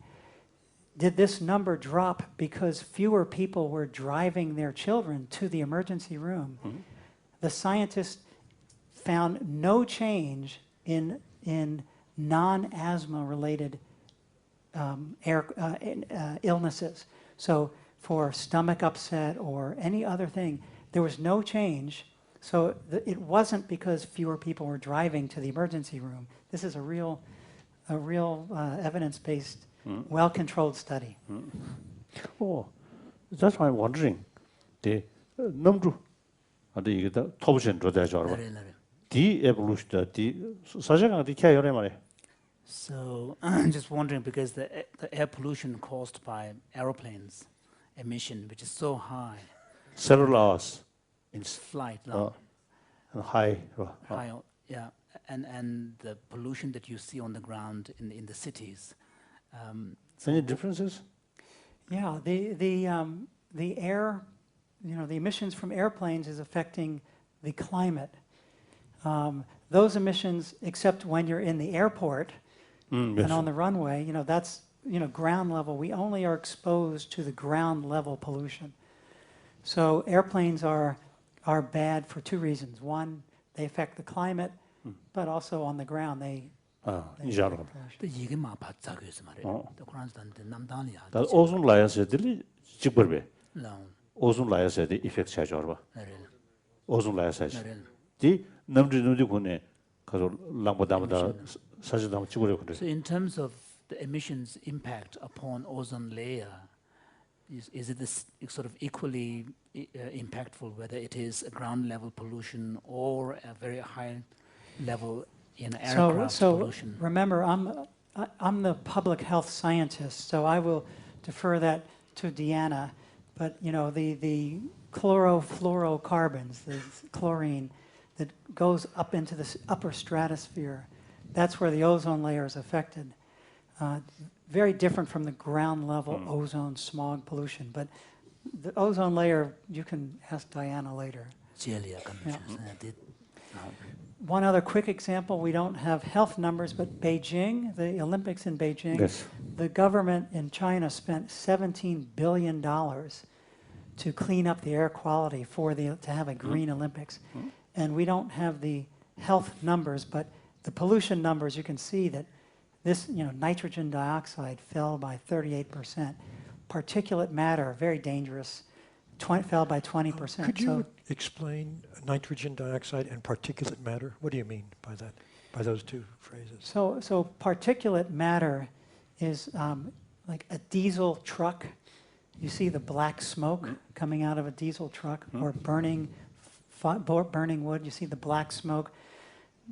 did this number drop because fewer people were driving their children to the emergency room? The scientists found no change in non-asthma related illnesses. So for stomach upset or any other thing, there was no change. So it wasn't because fewer people were driving to the emergency room. This is a real evidence-based, well-controlled study. That's why I'm wondering. The number of the top de-evolution, So I'm just wondering, because the air pollution caused by aeroplanes emission, which is so high, several hours in flight, high, yeah, and the pollution that you see on the ground in the cities. Any differences? Yeah, the air, the emissions from airplanes is affecting the climate. Those emissions, except when you're in the airport and on the runway, that's ground level. We only are exposed to the ground level pollution. So airplanes are bad for two reasons. One, they affect the climate, but also on the ground they ozone layer 세들이 직벌배. ozone layer 세들 effect 차죠. ozone layer 사실. 디 남주는데 군에 가서 랑보다보다 사실다 찍으려 그래. So in terms of the emissions impact upon ozone layer, is it this sort of equally impactful, whether it is a ground level pollution or a very high level in aircraft pollution? So remember, I'm the public health scientist, so I will defer that to Deanna. But the chlorofluorocarbons, the chlorine that goes up into the upper stratosphere, that's where the ozone layer is affected. Very different from the ground level ozone smog pollution. But the ozone layer, you can ask Diana later. One other quick example, we don't have health numbers, but Beijing, the Olympics in Beijing, the government in China spent $17 billion to clean up the air quality to have a green Olympics. And we don't have the health numbers, but the pollution numbers, you can see that this, nitrogen dioxide fell by 38%. Particulate matter, very dangerous, fell by 20%. Could you explain nitrogen dioxide and particulate matter? What do you mean by that, by those two phrases? So particulate matter is like a diesel truck. You see the black smoke coming out of a diesel truck, or burning wood. You see the black smoke.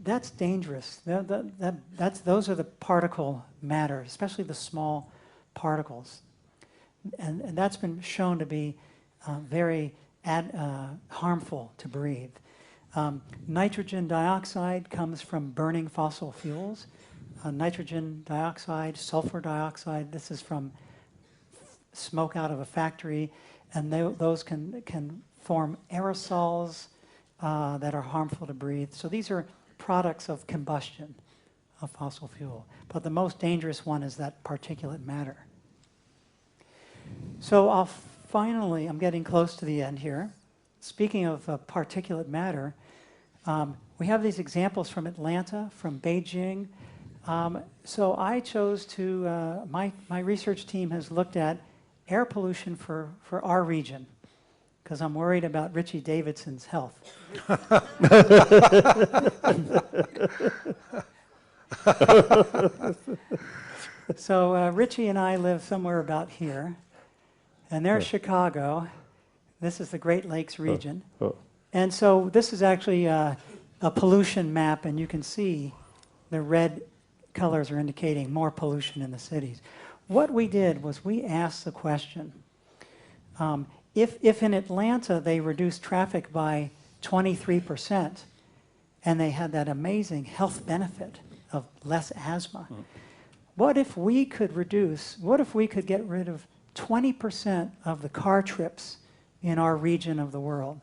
That's dangerous. Those are the particle matter, especially the small particles, and that's been shown to be very harmful to breathe. Nitrogen dioxide comes from burning fossil fuels. Nitrogen dioxide, sulfur dioxide, this is from smoke out of a factory, and those can form aerosols that are harmful to breathe. So these are products of combustion of fossil fuel. But the most dangerous one is that particulate matter. So I'm getting close to the end here. Speaking of particulate matter, we have these examples from Atlanta, from Beijing. So I chose to, my research team has looked at air pollution for our region, because I'm worried about Richie Davidson's health. So Richie and I live somewhere about here, and there's Chicago. This is the Great Lakes region. And so this is actually a pollution map, and you can see the red colors are indicating more pollution in the cities. What we did was we asked the question, if in Atlanta they reduced traffic by 23%, and they had that amazing health benefit of less asthma, what if we could get rid of 20% of the car trips in our region of the world?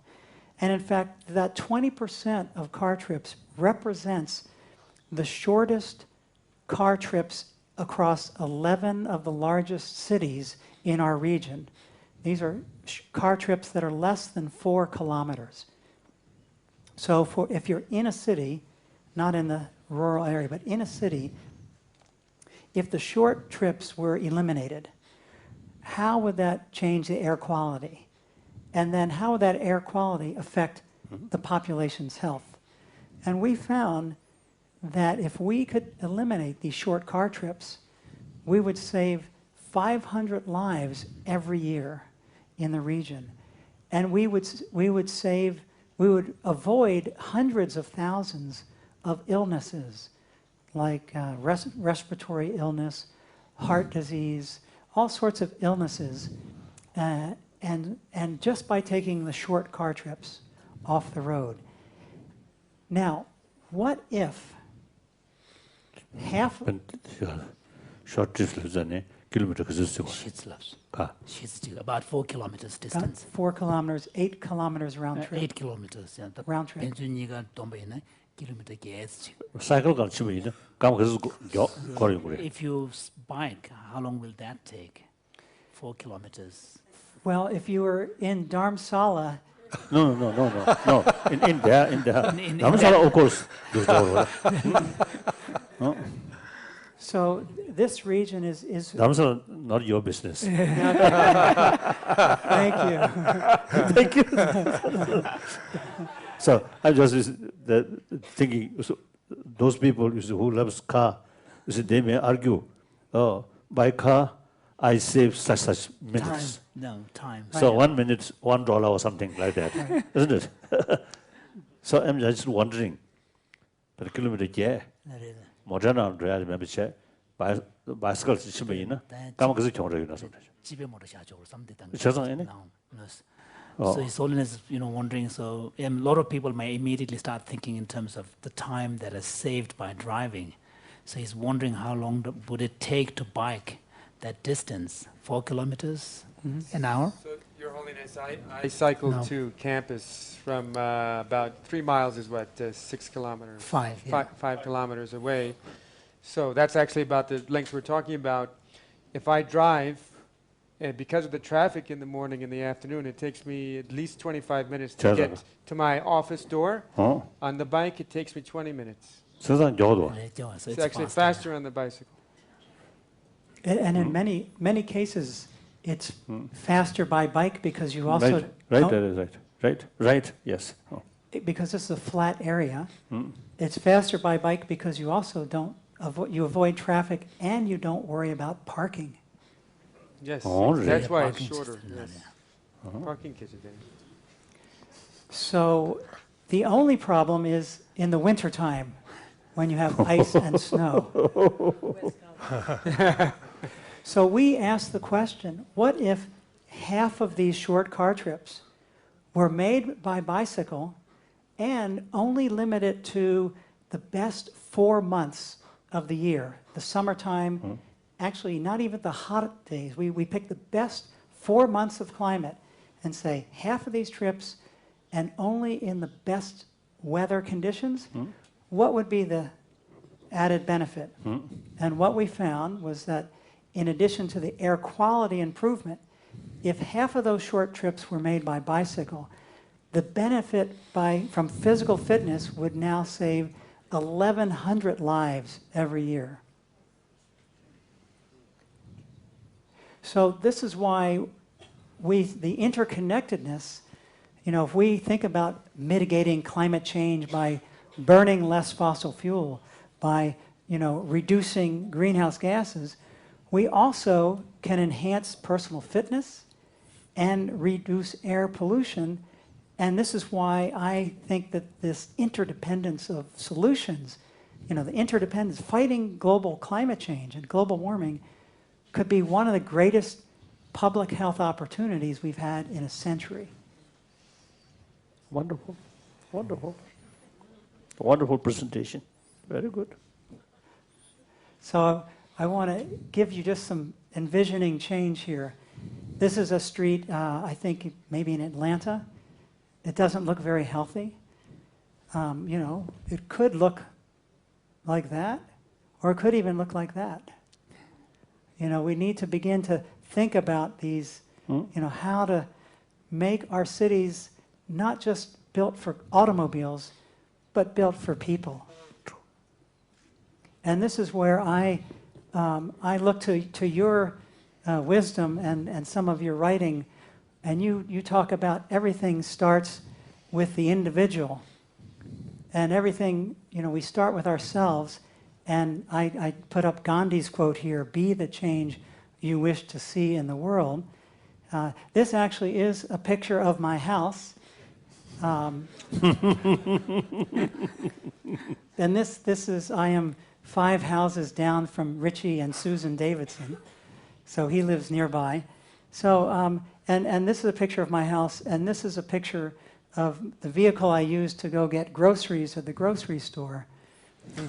And in fact, that 20% of car trips represents the shortest car trips across 11 of the largest cities in our region. These are car trips that are less than 4 kilometers. So if you're in a city, not in the rural area, but in a city, if the short trips were eliminated, how would that change the air quality? And then how would that air quality affect the population's health? And we found that if we could eliminate these short car trips, we would save 500 lives every year in the region. And we would avoid hundreds of thousands of illnesses like respiratory illness, heart disease, all sorts of illnesses, and just by taking the short car trips off the road. Now, what if half... short trips kilometer about 4 kilometers distance. 4 kilometers, 8 kilometers round trip. 8 kilometers. Round trip. cycle If you bike, how long will that take? 4 kilometers. Well, if you were in Dharamsala... No. In India. Dharamsala, of course. So this region is... Dharamsala, not your business. Thank you. Thank you. So I'm just thinking, so those people who loves car, they may argue, by car, I save such minutes. Time. So 1 minute, $1 or something like that, isn't it? So I'm just wondering, per kilometer, yeah. Modern remember bicycle So His Holiness, wondering. So a lot of people may immediately start thinking in terms of the time that is saved by driving. So he's wondering how long would it take to bike that distance? 4 kilometers an hour? So, Your Holiness, I cycled to campus from about 3 miles is what, 6 kilometers? 5, yeah. 5 kilometers away. So that's actually about the length we're talking about. If I drive, because of the traffic in the morning and the afternoon, it takes me at least 25 minutes to get to my office door. On the bike, it takes me 20 minutes. So It's actually faster on the bicycle. And in many cases, it's faster by bike because you also... Right, yes. Because it's a flat area. It's faster by bike because you also you avoid traffic and you don't worry about parking. Yes, really? that's why it's Parking shorter. system, Yes. Parking kits are there. So the only problem is in the wintertime when you have ice and snow. So we asked the question, what if half of these short car trips were made by bicycle and only limited to the best 4 months of the year, the summertime, actually not even the hot days. We pick the best 4 months of climate and say half of these trips and only in the best weather conditions, what would be the added benefit? And what we found was that in addition to the air quality improvement, if half of those short trips were made by bicycle, the benefit from physical fitness would now save 1,100 lives every year. So this is why the interconnectedness, if we think about mitigating climate change by burning less fossil fuel, by reducing greenhouse gases, we also can enhance personal fitness and reduce air pollution. And this is why I think that this interdependence of solutions, the interdependence, fighting global climate change and global warming, could be one of the greatest public health opportunities we've had in a century. Wonderful, wonderful. Wonderful presentation. Very good. So I want to give you just some envisioning change here. This is a street, I think maybe in Atlanta. It doesn't look very healthy. It could look like that, or it could even look like that. We need to begin to think about these, how to make our cities not just built for automobiles, but built for people. And this is where I look to your wisdom and some of your writing, and you talk about everything starts with the individual, and everything, we start with ourselves. And I put up Gandhi's quote here: "Be the change you wish to see in the world." This actually is a picture of my house. And this is, I am 5 houses down from Richie and Susan Davidson. So he lives nearby. So, and this is a picture of my house, and this is a picture of the vehicle I use to go get groceries at the grocery store. So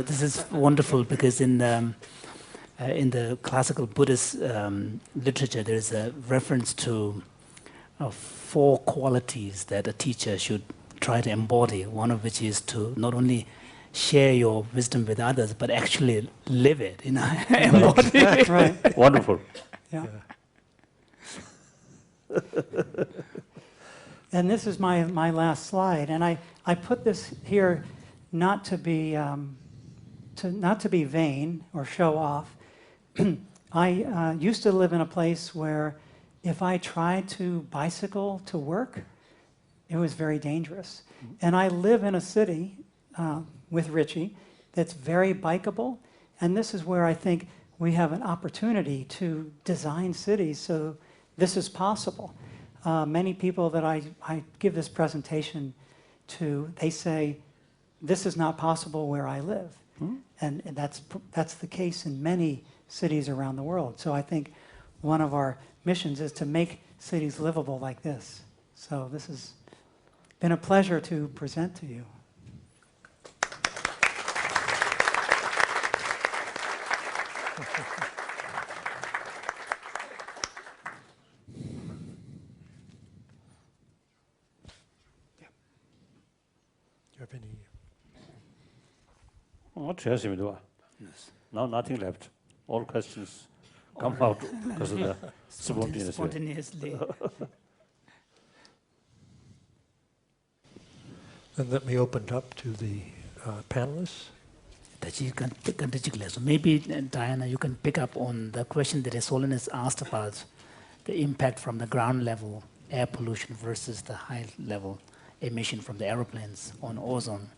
this is wonderful because in the classical Buddhist literature, there is a reference to 4 qualities that a teacher should try to embody. One of which is to not only share your wisdom with others, but actually live it, embody it. Right. Wonderful. Yeah. And this is my last slide, and I put this here not to be vain or show off. I used to live in a place where if I tried to bicycle to work, it was very dangerous. And I live in a city with Richie that's very bikeable, and this is where I think we have an opportunity to design cities so this is possible. Many people that I give this presentation to, they say, this is not possible where I live. And that's the case in many cities around the world. So I think one of our missions is to make cities livable like this. So this has been a pleasure to present to you. Do you have any? Yes. Now nothing left. All questions come out because of the spontaneous way. Spontaneously. Then let me open it up to the panelists. So maybe, Diana, you can pick up on the question that His Holiness asked about the impact from the ground level air pollution versus the high level emission from the aeroplanes on ozone.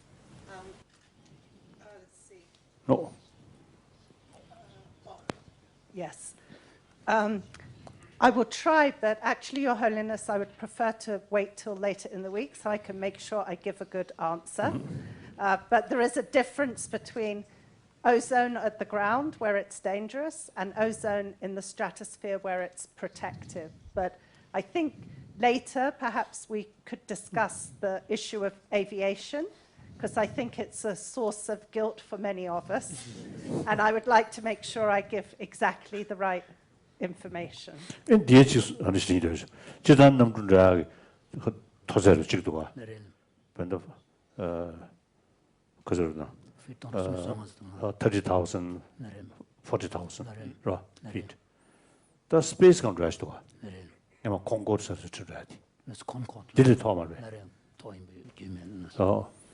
Let's see. No. Yes. I will try, but actually, Your Holiness, I would prefer to wait till later in the week so I can make sure I give a good answer. But there is a difference between ozone at the ground, where it's dangerous, and ozone in the stratosphere, where it's protective. But I think later, perhaps we could discuss the issue of aviation, because I think it's a source of guilt for many of us. And I would like to make sure I give exactly the right information. 엔 디에치 하듯이 되죠. 지단 남군자 토세를 찍도가. 근데 그저나 30,000 40,000 right feet. The space contrast to. 아마 콩고르서서 줄어야지. 그래서 콘콘. 들을 더 말해.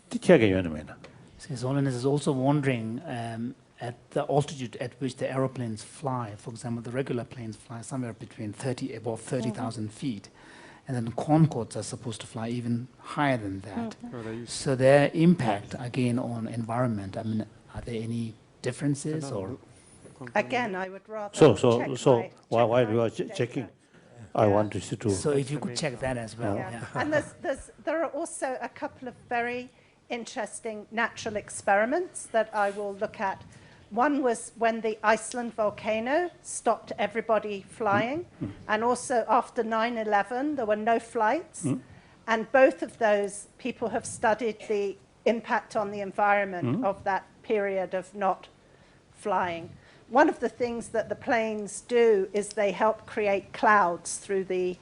티티하게 연음에나. His Holiness is also wondering at the altitude at which the aeroplanes fly. For example, the regular planes fly somewhere between above 30,000 feet. And then Concords are supposed to fly even higher than that. So their impact, again, on environment, I mean, are there any differences or? Again, I would rather So check we are data. checking, I want to see to. So if you could check that as well. Yeah. Yeah. And there are also a couple of very interesting natural experiments that I will look at. One was when the Iceland volcano stopped everybody flying, and also after 9/11 there were no flights, and both of those people have studied the impact on the environment of that period of not flying. One of the things that the planes do is they help create clouds through the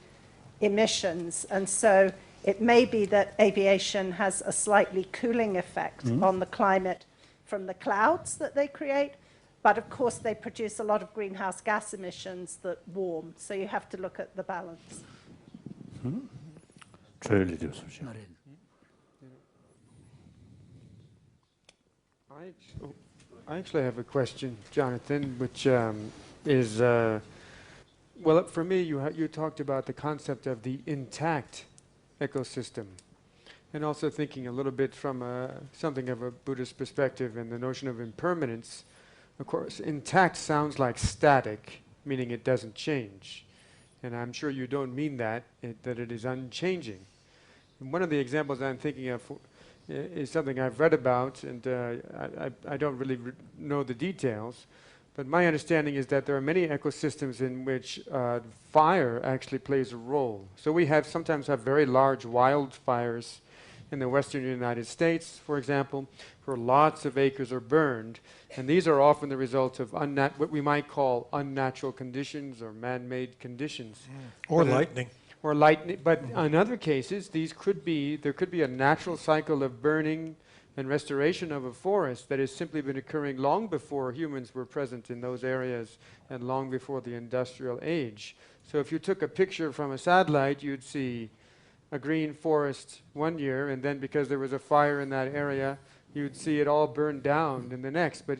emissions, and so it may be that aviation has a slightly cooling effect on the climate from the clouds that they create, but of course they produce a lot of greenhouse gas emissions that warm, so you have to look at the balance. I actually have a question, Jonathan, which is, well, for me, you talked about the concept of the intact ecosystem, and also thinking a little bit from something of a Buddhist perspective and the notion of impermanence. Of course, intact sounds like static, meaning it doesn't change. And I'm sure you don't mean that it is unchanging. And one of the examples I'm thinking of is something I've read about, and I don't really know the details, but my understanding is that there are many ecosystems in which fire actually plays a role. So we sometimes have very large wildfires in the western United States, for example, where lots of acres are burned, and these are often the result of what we might call unnatural conditions or man-made conditions. Or lightning. Or lightning, but in other cases, there could be a natural cycle of burning and restoration of a forest that has simply been occurring long before humans were present in those areas and long before the industrial age. So if you took a picture from a satellite, you'd see a green forest one year, and then because there was a fire in that area, you'd see it all burned down in the next. But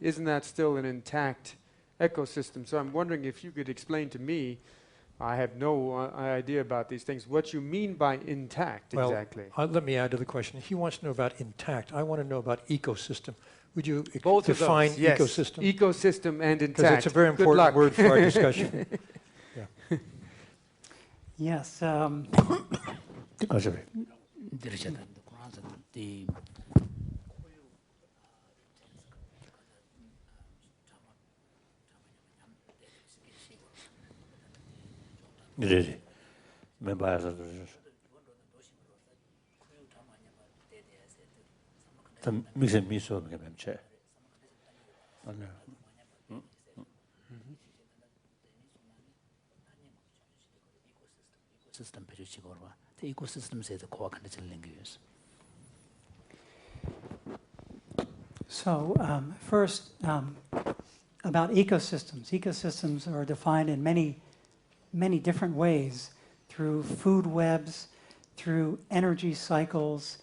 isn't that still an intact ecosystem? So I'm wondering if you could explain to me, I have no idea about these things, what you mean by intact exactly. Let me add to the question. He wants to know about intact. I want to know about ecosystem. Would you Both define of those, yes. ecosystem? Ecosystem and intact. Because it's a very important word for our discussion. Yeah. Yes. Really, members the mixing me so chair. System the ecosystem says the core condition language. So first, about ecosystems. Ecosystems are defined in many different ways, through food webs, through energy cycles,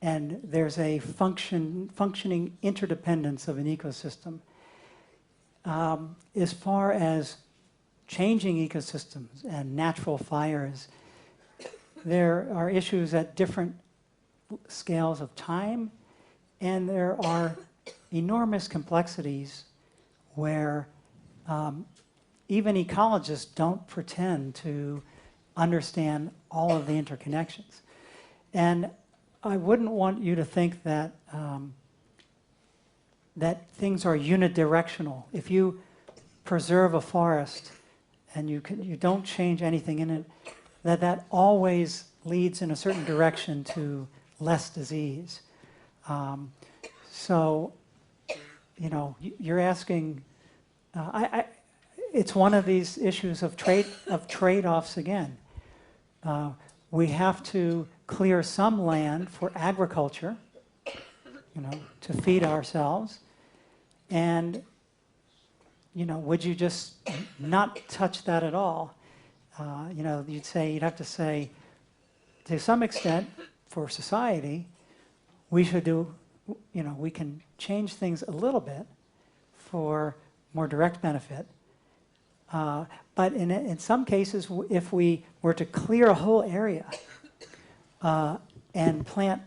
and there's a functioning interdependence of an ecosystem. As far as changing ecosystems and natural fires, there are issues at different scales of time, and there are enormous complexities where even ecologists don't pretend to understand all of the interconnections. And I wouldn't want you to think that that things are unidirectional. If you preserve a forest and you don't change anything in it, that always leads in a certain direction to less disease. So, you know, you're asking. it's one of these issues of trade-offs again. We have to clear some land for agriculture, to feed ourselves, and would you just not touch that at all? You'd have to say, to some extent, for society, we should do, we can change things a little bit for more direct benefit. But in some cases, if we were to clear a whole area and plant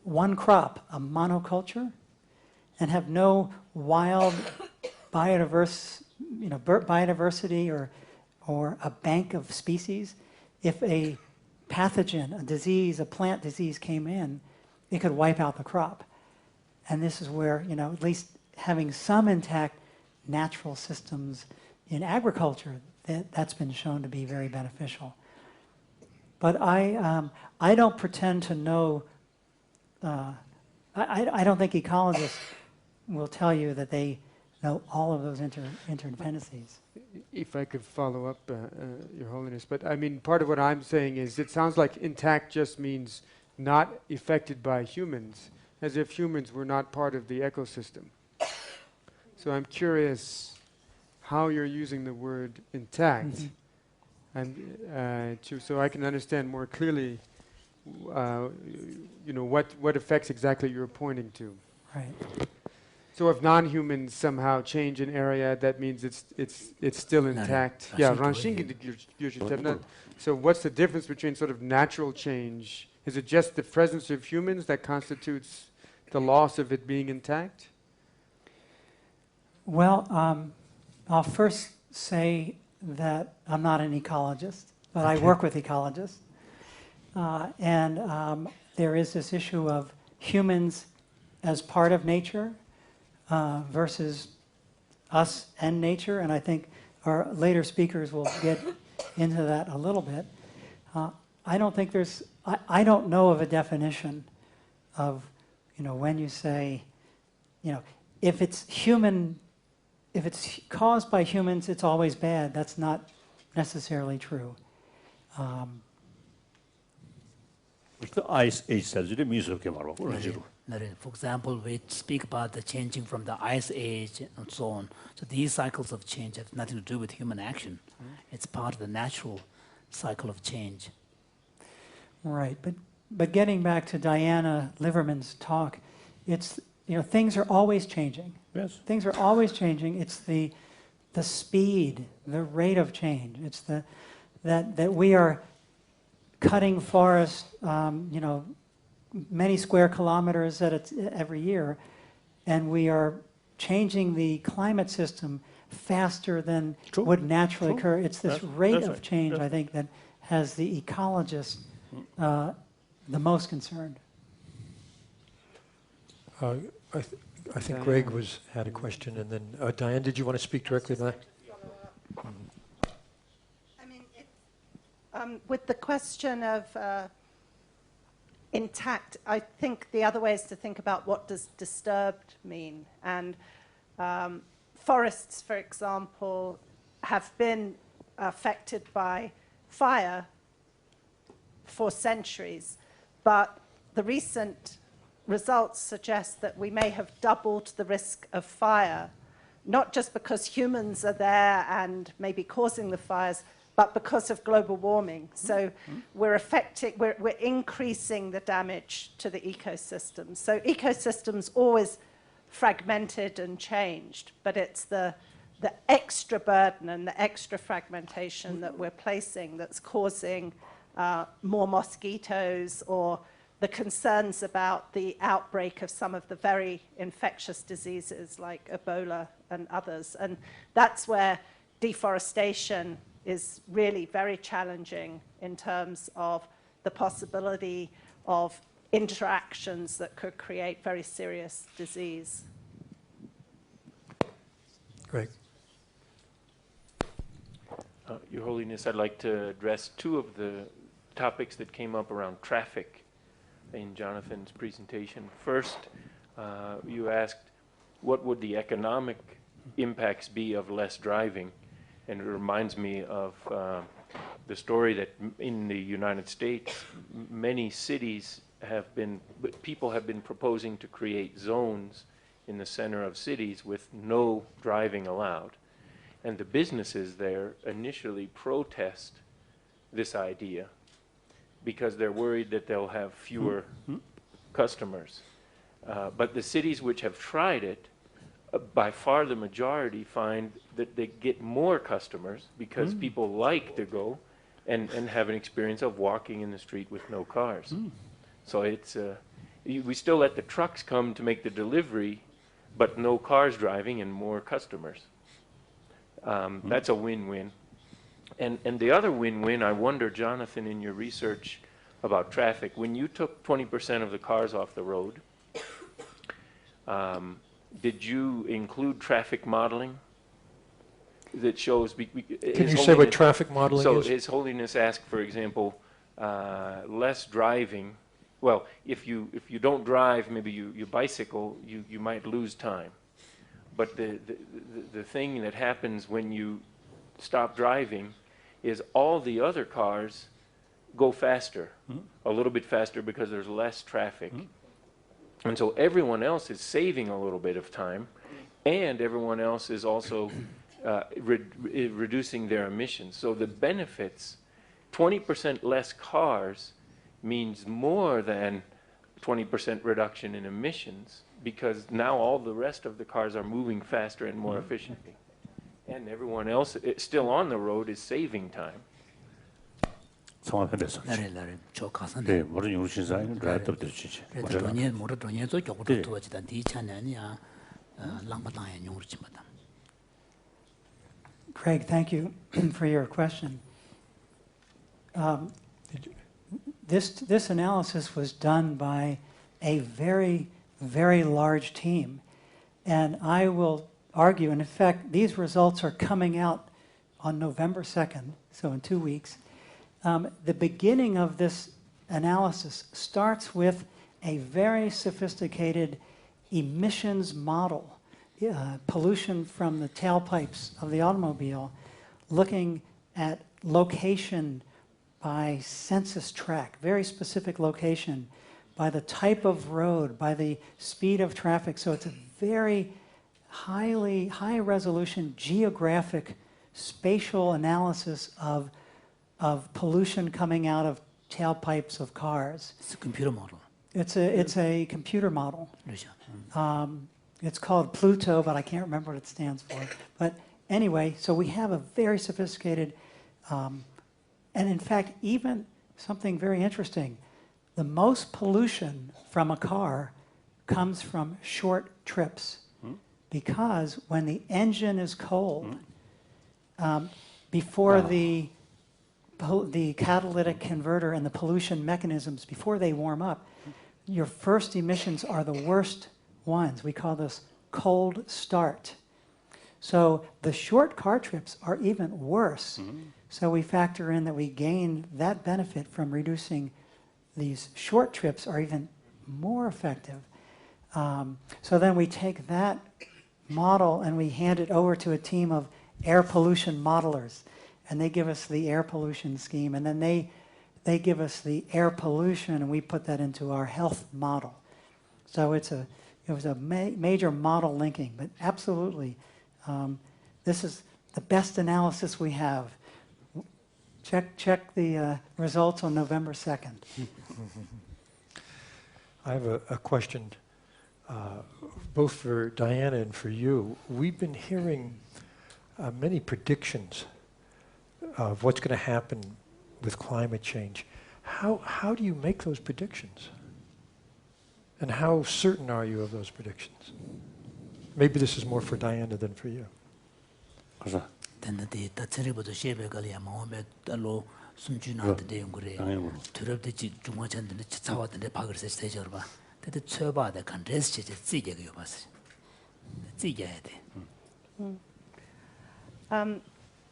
one crop, a monoculture, and have no wild biodiversity or a bank of species, if a pathogen, a disease, a plant disease came in, it could wipe out the crop. And this is where, at least having some intact natural systems in agriculture, that's been shown to be very beneficial. But I don't pretend to know, I don't think ecologists will tell you that they know all of those interdependencies. If I could follow up, Your Holiness, but I mean, part of what I'm saying is it sounds like intact just means not affected by humans, as if humans were not part of the ecosystem. So I'm curious how you're using the word intact, and so I can understand more clearly, what effects exactly you're pointing to. Right. So if non-humans somehow change an area, that means it's still intact. Yeah, so what's the difference between sort of natural change? Is it just the presence of humans that constitutes the loss of it being intact? Well, I'll first say that I'm not an ecologist, but I work with ecologists. And there is this issue of humans as part of nature versus us and nature, and I think our later speakers will get into that a little bit. I don't think I don't know of a definition of, when you say, if it's caused by humans, it's always bad. That's not necessarily true. The Ice Age 사주를 미술게 말하고 그런 식으로. For example, we speak about the changing from the Ice Age and so on. So these cycles of change have nothing to do with human action. It's part of the natural cycle of change. Right, but getting back to Diana Liverman's talk, it's things are always changing. Yes. Things are always changing. It's the speed, the rate of change. It's that we are cutting forests, many square kilometers every year, and we are changing the climate system faster than would naturally occur. It's this rate of change, I think, that has the ecologists the most concerned. I think Greg had a question, and then Diane, did you want to speak directly to that? I mean, with the question of intact, I think the other way is to think about what does disturbed mean. And forests, for example, have been affected by fire for centuries, but the recent results suggest that we may have doubled the risk of fire, not just because humans are there and maybe causing the fires, but because of global warming. So we're increasing the damage to the ecosystem. So ecosystems always fragmented and changed, but it's the extra burden and the extra fragmentation that we're placing that's causing more mosquitoes, or the concerns about the outbreak of some of the very infectious diseases like Ebola and others. And that's where deforestation is really very challenging in terms of the possibility of interactions that could create very serious disease. Greg. Your Holiness, I'd like to address two of the topics that came up around traffic in Jonathan's presentation. First, you asked what would the economic impacts be of less driving, And it reminds me of the story that in the United States, many cities people have been proposing to create zones in the center of cities with no driving allowed. And the businesses there initially protest this idea because they're worried that they'll have fewer customers. But the cities which have tried it, by far the majority find that they get more customers because people like to go and have an experience of walking in the street with no cars. So it's, we still let the trucks come to make the delivery, but no cars driving and more customers. That's a win-win. And the other win-win, I wonder, Jonathan, in your research about traffic, when you took 20% of the cars off the road, did you include traffic modeling that shows? Can you say what traffic modeling is? So His Holiness asked, for example, less driving. Well, if you don't drive, maybe you bicycle, you might lose time. But the thing that happens when you stop driving is all the other cars go faster, a little bit faster because there's less traffic. And so everyone else is saving a little bit of time, and everyone else is also reducing their emissions. So the benefits, 20% less cars means more than 20% reduction in emissions, because now all the rest of the cars are moving faster and more efficiently. And everyone else still on the road is saving time. 성화편에서. 나를 저 가서는. 네, 모든 용신사는 라이트부터 주지. 그래서 돈이 모두 돈이 저 교구도 두어지단 뒤차냐냐 랑바당에 용으로지 마다. Craig, thank you for your question. This analysis was done by a very, very large team. And I will argue, and in fact, these results are coming out on November 2nd, so in 2 weeks. The beginning of this analysis starts with a very sophisticated emissions model, pollution from the tailpipes of the automobile, looking at location by census tract, very specific location, by the type of road, by the speed of traffic. So it's a very high resolution geographic spatial analysis of pollution coming out of tailpipes of cars. It's a computer model. It's a computer model. It's called Pluto, but I can't remember what it stands for. But anyway, so we have a very sophisticated, and in fact, even something very interesting, the most pollution from a car comes from short trips. Because when the engine is cold, before the catalytic converter and the pollution mechanisms, before they warm up, your first emissions are the worst ones. We call this cold start. So the short car trips are even worse. So we factor in that we gain that benefit from reducing these short trips are even more effective. So then we take that model and we hand it over to a team of air pollution modelers, and they give us the air pollution scheme, and then they give us the air pollution, and we put that into our health model. So it was a major model linking, but absolutely, this is the best analysis we have. Check the results on November 2nd. I have a question. Both for Diana and for you. We've been hearing many predictions of what's going to happen with climate change. How do you make those predictions? And how certain are you of those predictions? Maybe this is more for Diana than for you.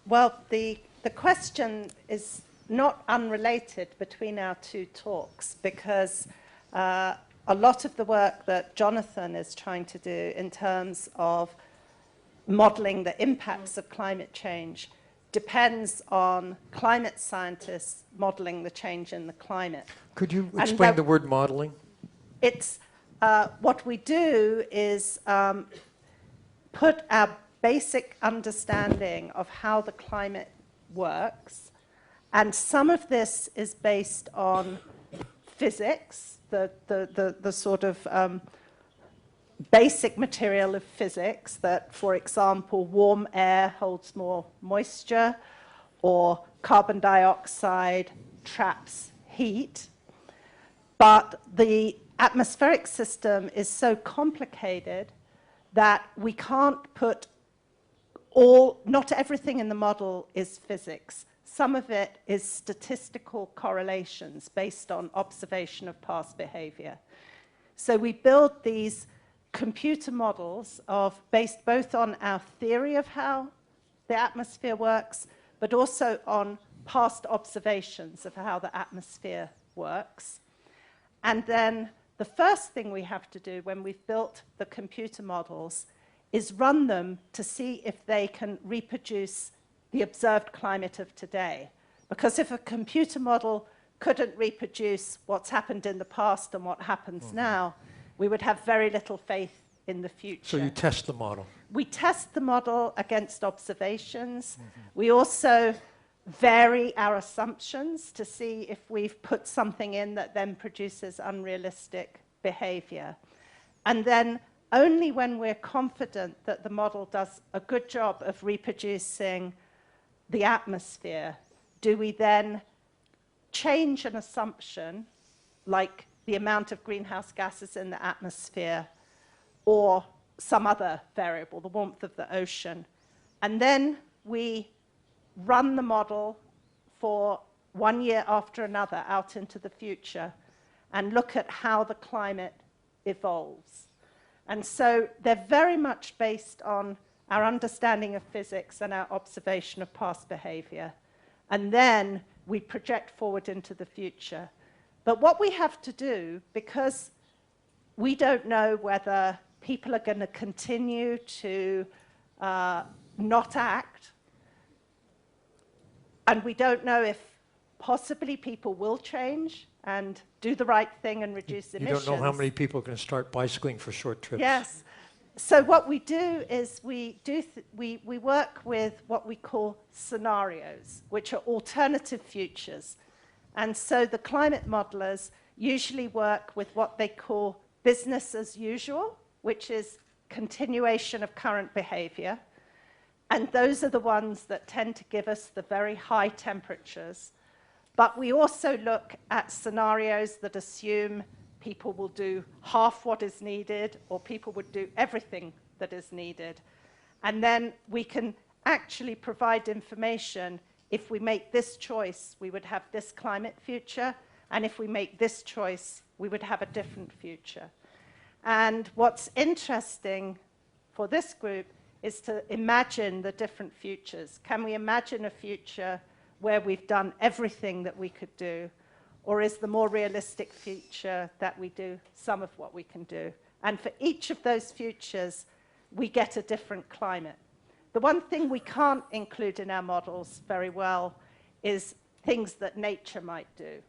Well, the question is not unrelated between our two talks, because a lot of the work that Jonathan is trying to do in terms of modeling the impacts of climate change depends on climate scientists modeling the change in the climate. Could you explain the word modeling? It's what we do is put our basic understanding of how the climate works, and some of this is based on physics, the sort of basic material of physics that, for example, warm air holds more moisture, or carbon dioxide traps heat. But the atmospheric system is so complicated that we can't put not everything in the model is physics. Some of it is statistical correlations based on observation of past behavior. So we build these computer models based both on our theory of how the atmosphere works, but also on past observations of how the atmosphere works. And then the first thing we have to do when we've built the computer models is run them to see if they can reproduce the observed climate of today. Because if a computer model couldn't reproduce what's happened in the past and what happens now, we would have very little faith in the future. So you test the model. We test the model against observations. We also vary our assumptions to see if we've put something in that then produces unrealistic behavior. And then only when we're confident that the model does a good job of reproducing the atmosphere do we then change an assumption, like the amount of greenhouse gases in the atmosphere, or some other variable, the warmth of the ocean. And then we run the model for 1 year after another out into the future and look at how the climate evolves. And so they're very much based on our understanding of physics and our observation of past behavior. And then we project forward into the future. But what we have to do, because we don't know whether people are going to continue to not act, and we don't know if possibly people will change and do the right thing and reduce emissions. You don't know how many people are going to start bicycling for short trips. Yes. So what we do is we work with what we call scenarios, which are alternative futures. And so the climate modelers usually work with what they call business as usual, which is continuation of current behavior. And those are the ones that tend to give us the very high temperatures. But we also look at scenarios that assume people will do half what is needed, or people would do everything that is needed. And then we can actually provide information. If we make this choice, we would have this climate future. And if we make this choice, we would have a different future. And what's interesting for this group is to imagine the different futures. Can we imagine a future where we've done everything that we could do? Or is the more realistic future that we do some of what we can do? And for each of those futures, we get a different climate. The one thing we can't include in our models very well is things that nature might do.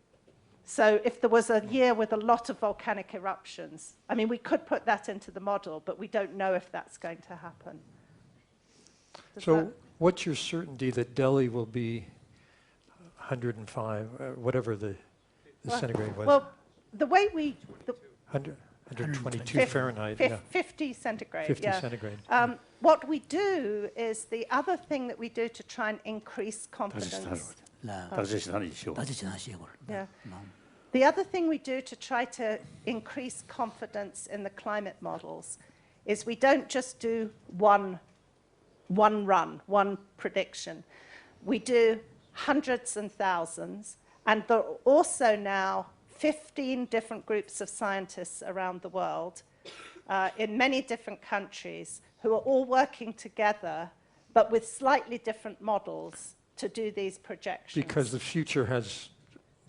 So if there was a year with a lot of volcanic eruptions, I mean, we could put that into the model, but we don't know if that's going to happen. So what's your certainty that Delhi will be 105, whatever the centigrade was? Well, the way we... 122 Fahrenheit. 50 centigrade, 50 yeah. centigrade. What we do is the other thing that we do to try and increase confidence. Yeah. The other thing we do to try to increase confidence in the climate models is we don't just do one prediction. We do hundreds and thousands, and there are also now 15 different groups of scientists around the world in many different countries who are all working together, but with slightly different models to do these projections. Because the future has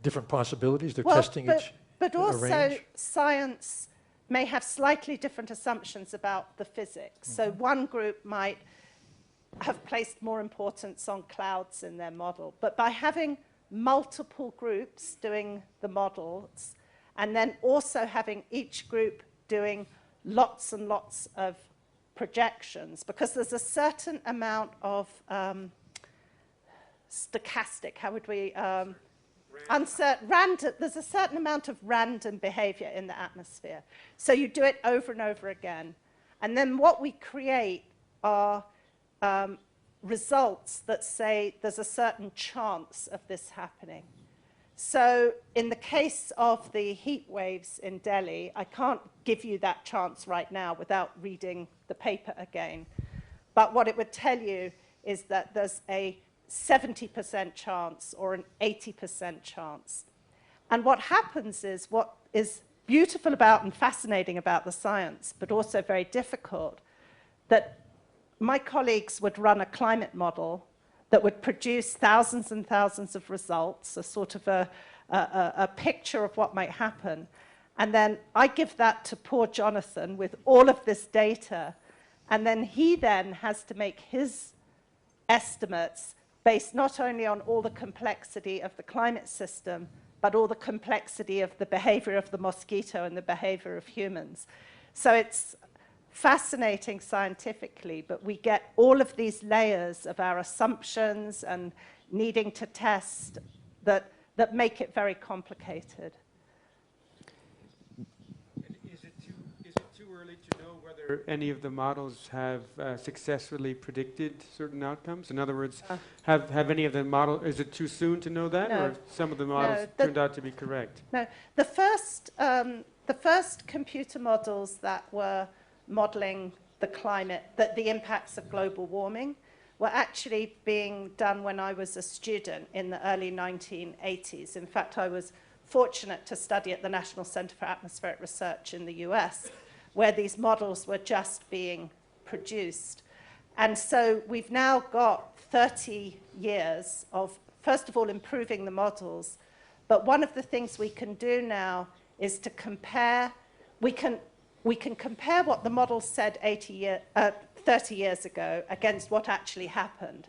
different possibilities, they're testing each But also range. science may have slightly different assumptions about the physics. So one group might have placed more importance on clouds in their model. But by having multiple groups doing the models, and then also having each group doing lots and lots of projections, because there's a certain amount of stochastic, how would we, random, there's a certain amount of random behavior in the atmosphere. So you do it over and over again. And then what we create are results that say there's a certain chance of this happening. So in the case of the heat waves in Delhi, I can't give you that chance right now without reading the paper again. But what it would tell you is that there's a 70% chance or an 80% chance. And what happens is, what is beautiful about and fascinating about the science, but also very difficult, that my colleagues would run a climate model that would produce thousands and thousands of results, a sort of a picture of what might happen. And then I give that to poor Jonathan with all of this data, and then he then has to make his estimates based not only on all the complexity of the climate system, but all the complexity of the behavior of the mosquito and the behavior of humans. So it's fascinating scientifically, but we get all of these layers of our assumptions and needing to test that make it very complicated. Is it too early to know whether any of the models have successfully predicted certain outcomes? In other words, have any of the models, is it too soon to know that? No. Or some of the models turned out to be correct? No, the first computer models that were modeling the climate, the impacts of global warming, were actually being done when I was a student in the early 1980s. In fact, I was fortunate to study at the National Center for Atmospheric Research in the US, where these models were just being produced. And so we've now got 30 years of, first of all, improving the models. But one of the things we can do now is to compare, we can compare what the models said 30 years ago against what actually happened.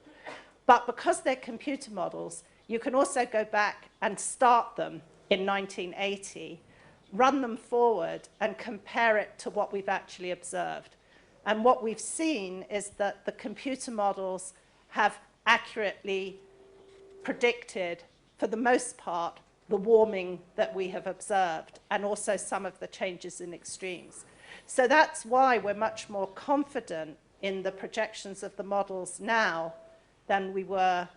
But because they're computer models, you can also go back and start them in 1980, run them forward, and compare it to what we've actually observed. And what we've seen is that the computer models have accurately predicted, for the most part, the warming that we have observed, and also some of the changes in extremes. So that's why we're much more confident in the projections of the models now than we were,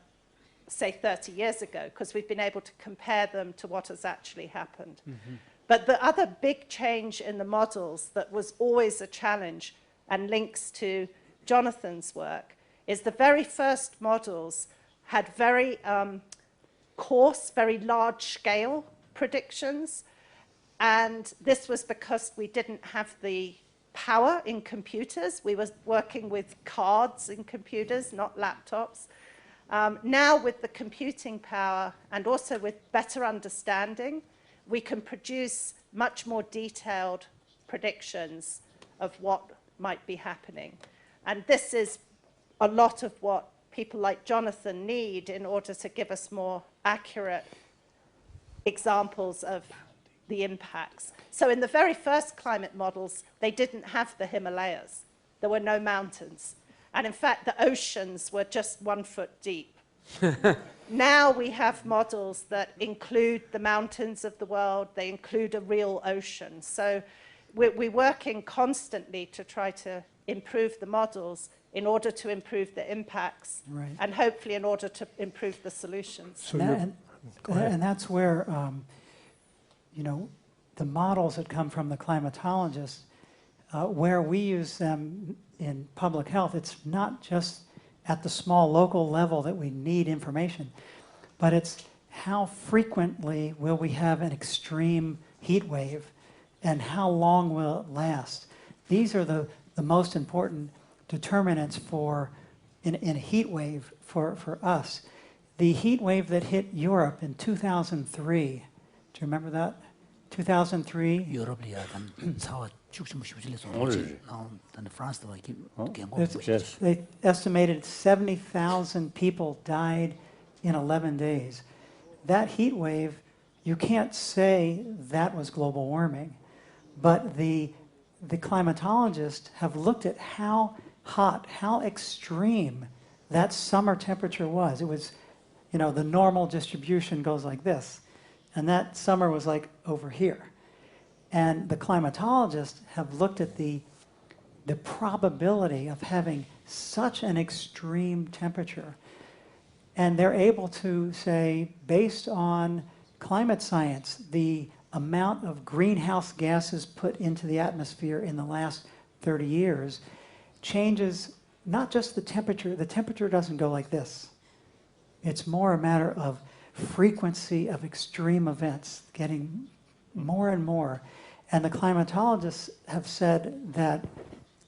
say, 30 years ago, because we've been able to compare them to what has actually happened. Mm-hmm. But the other big change in the models that was always a challenge and links to Jonathan's work is the very first models had very coarse, very large-scale predictions. And this was because we didn't have the power in computers. We were working with cards in computers, not laptops. Now, with the computing power and also with better understanding, we can produce much more detailed predictions of what might be happening. And this is a lot of what people like Jonathan need in order to give us more accurate examples of the impacts. So in the very first climate models, they didn't have the Himalayas. There were no mountains. And in fact, the oceans were just 1 foot deep. Now we have models that include the mountains of the world. They include a real ocean. So we're working constantly to try to improve the models in order to improve the impacts, right, and hopefully in order to improve the solutions. So and that's where, you know, the models that come from the climatologists, where we use them in public health, it's not just at the small local level that we need information, but it's how frequently will we have an extreme heat wave and how long will it last. These are the most important determinants for in a heat wave for us. The heat wave that hit Europe in 2003, do you remember that? 2003? 유럽이야, 차와 Yes. They estimated 70,000 people died in 11 days. That heat wave, you can't say that was global warming, but the climatologists have looked at how hot, how extreme that summer temperature was. It was, the normal distribution goes like this, and that summer was like over here. And the climatologists have looked at the probability of having such an extreme temperature. And they're able to say, based on climate science, the amount of greenhouse gases put into the atmosphere in the last 30 years changes not just the temperature doesn't go like this. It's more a matter of frequency of extreme events getting more and more. And the climatologists have said that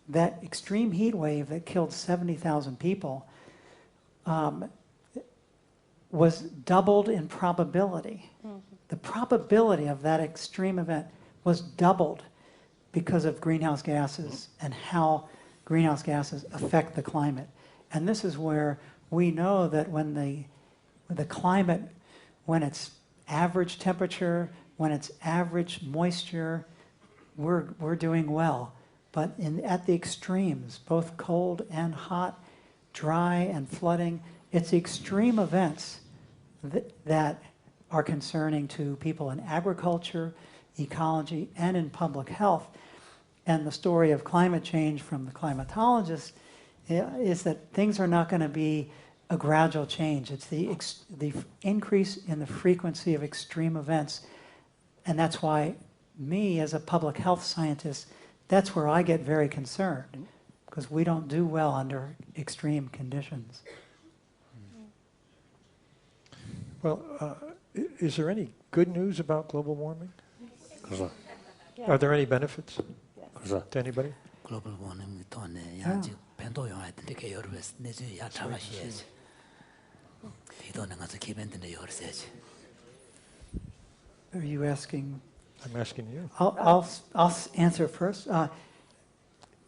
that extreme heat wave that killed 70,000 people was doubled in probability. The probability of that extreme event was doubled because of greenhouse gases and how greenhouse gases affect the climate. And this is where we know that when the climate, when it's average temperature, when it's average moisture, we're doing well. But at the extremes, both cold and hot, dry and flooding, it's the extreme events that are concerning to people in agriculture, ecology, and in public health. And the story of climate change from the climatologists is that things are not going to be a gradual change. It's the increase in the frequency of extreme events. And that's why me, as a public health scientist, that's where I get very concerned, because we don't do well under extreme conditions. Well, is there any good news about global warming? Yeah. Are there any benefits Yes. to anybody? global warming Are you asking? I'm asking you. I'll answer first.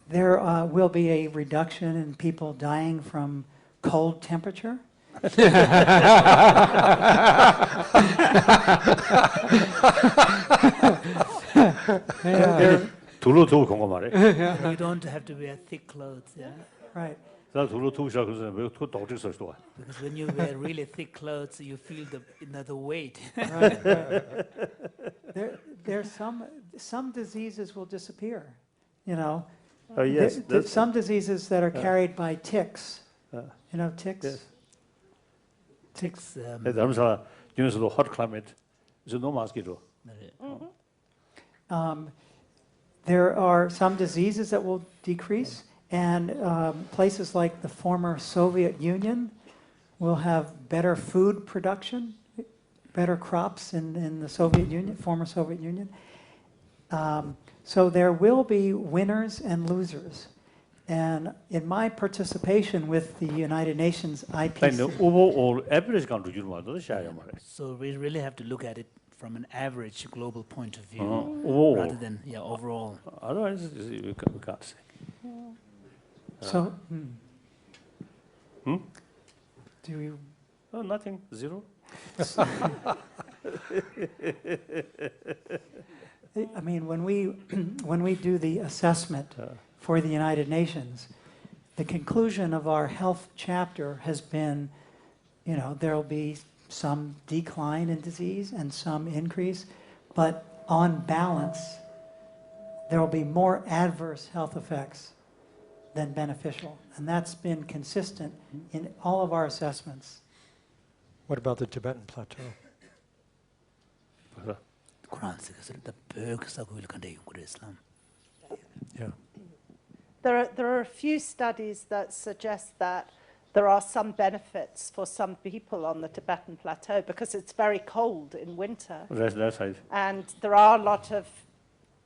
There will be a reduction in people dying from cold temperature. 둘로 두고 건거 말해. You don't have to wear thick clothes, yeah? Right. 나 둘로 두고 시작해서 왜 또 도저히 설 수가. Because when you wear really thick clothes, you feel the weight. Right. There's some diseases will disappear. Yes. There's some diseases that are carried by ticks. Ticks. Yes. Ticks. Dharamsala 중에서도 hot climate is no mosquito. There are some diseases that will decrease, and places like the former Soviet Union will have better food production, better crops in the Soviet Union, former Soviet Union. So there will be winners and losers. And in my participation with the United Nations IPCC, overall average 간 루즈를 말도 샤야 말해. So we really have to look at it from an average global point of view, rather than overall. Otherwise, we can't say. so do you? Oh, nothing, zero. I mean, when we do the assessment for the United Nations, the conclusion of our health chapter has been, there will be some decline in disease and some increase, but on balance, there will be more adverse health effects than beneficial. And that's been consistent in all of our assessments. What about the Tibetan Plateau? Yeah. There are a few studies that suggest that there are some benefits for some people on the Tibetan Plateau because it's very cold in winter. That's right. And there are a lot of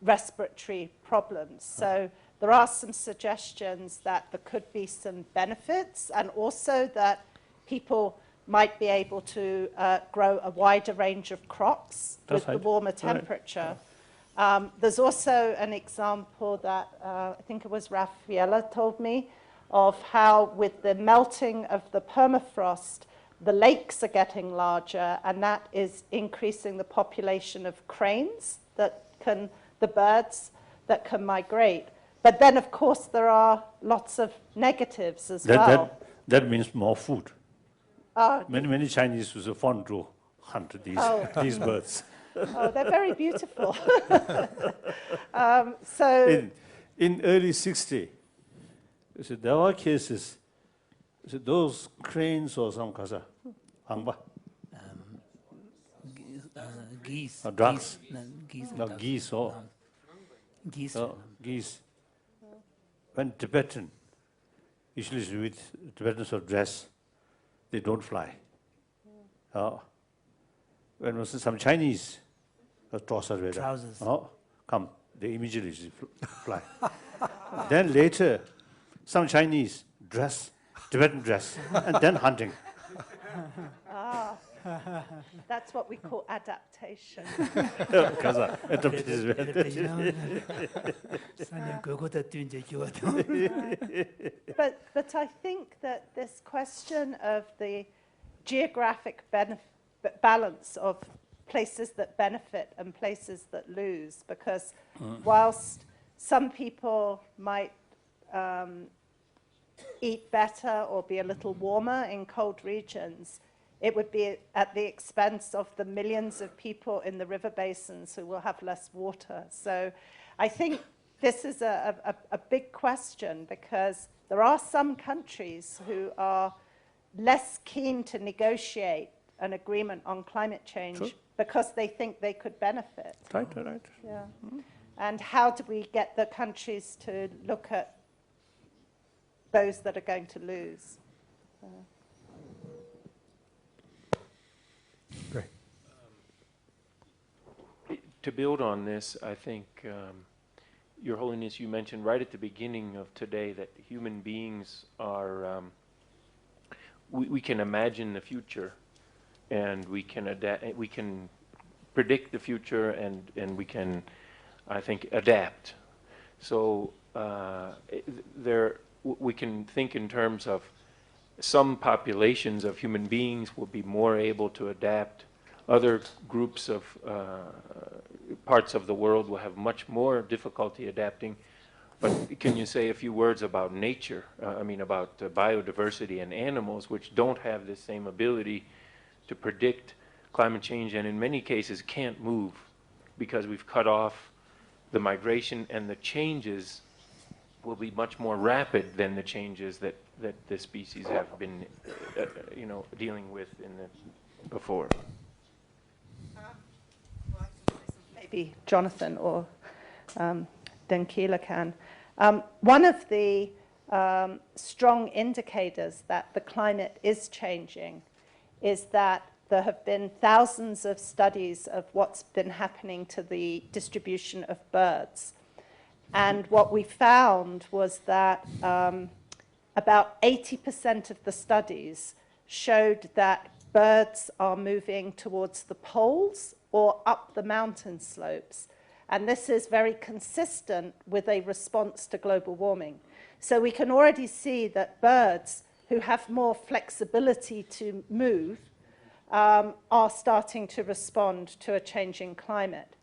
respiratory problems. So there are some suggestions that there could be some benefits, and also that people might be able to grow a wider range of crops with the warmer temperature. There's also an example that I think it was Raffaella told me of how with the melting of the permafrost, the lakes are getting larger, and that is increasing the population of cranes, the birds that can migrate. But then, of course, there are lots of negatives as well. That means more food. Many Chinese was fond to hunt these birds. Oh, they're very beautiful. In early 60s, there were cases, those cranes or some kind of geese. Ducks. Geese. Geese. When Tibetan, usually with Tibetans of dress, they don't fly. When was some Chinese trousers, come, they immediately fly. Then later, some Chinese dress, Tibetan dress, and then hunting. That's what we call adaptation. But I think that this question of the geographic balance of places that benefit and places that lose, because whilst some people might eat better or be a little warmer in cold regions, it would be at the expense of the millions of people in the river basins who will have less water. So I think this is a big question, because there are some countries who are less keen to negotiate an agreement on climate change because they think they could benefit. Right. Yeah. And how do we get the countries to look at those that are going to lose? Great. To build on this, I think, Your Holiness, you mentioned right at the beginning of today that human beings are, we can imagine the future, and we can predict the future, and we can, I think, adapt. So we can think in terms of some populations of human beings will be more able to adapt. Other groups of parts of the world will have much more difficulty adapting. But can you say a few words about nature? About biodiversity and animals, which don't have the same ability to predict climate change, and in many cases can't move because we've cut off the migration, and the changes will be much more rapid than the changes that the species have been, dealing with before. Maybe Jonathan or Dankila can. One of the strong indicators that the climate is changing is that there have been thousands of studies of what's been happening to the distribution of birds. And what we found was that about 80% of the studies showed that birds are moving towards the poles or up the mountain slopes. And this is very consistent with a response to global warming. So we can already see that birds who have more flexibility to move are starting to respond to a changing climate.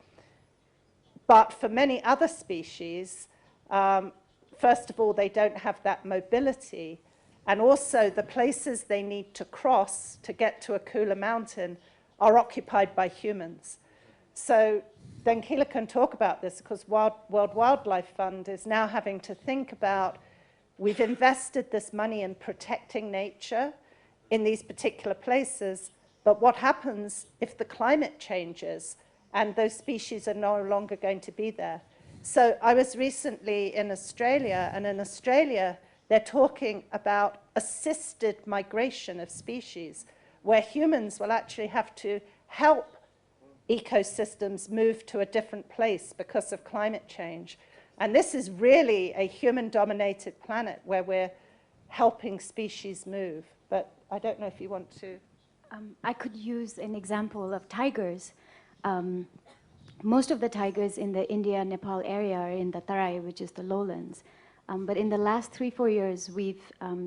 But for many other species, first of all, they don't have that mobility. And also, the places they need to cross to get to a cooler mountain are occupied by humans. So Dankila can talk about this, because World Wildlife Fund is now having to think about, we've invested this money in protecting nature in these particular places, but what happens if the climate changes and those species are no longer going to be there? So I was recently in Australia, and in Australia, they're talking about assisted migration of species, where humans will actually have to help ecosystems move to a different place because of climate change. And this is really a human-dominated planet where we're helping species move. But I don't know if you want to... I could use an example of tigers. most of the tigers in the India-Nepal area are in the Tarai, which is the lowlands. But in the last 3-4 years, we've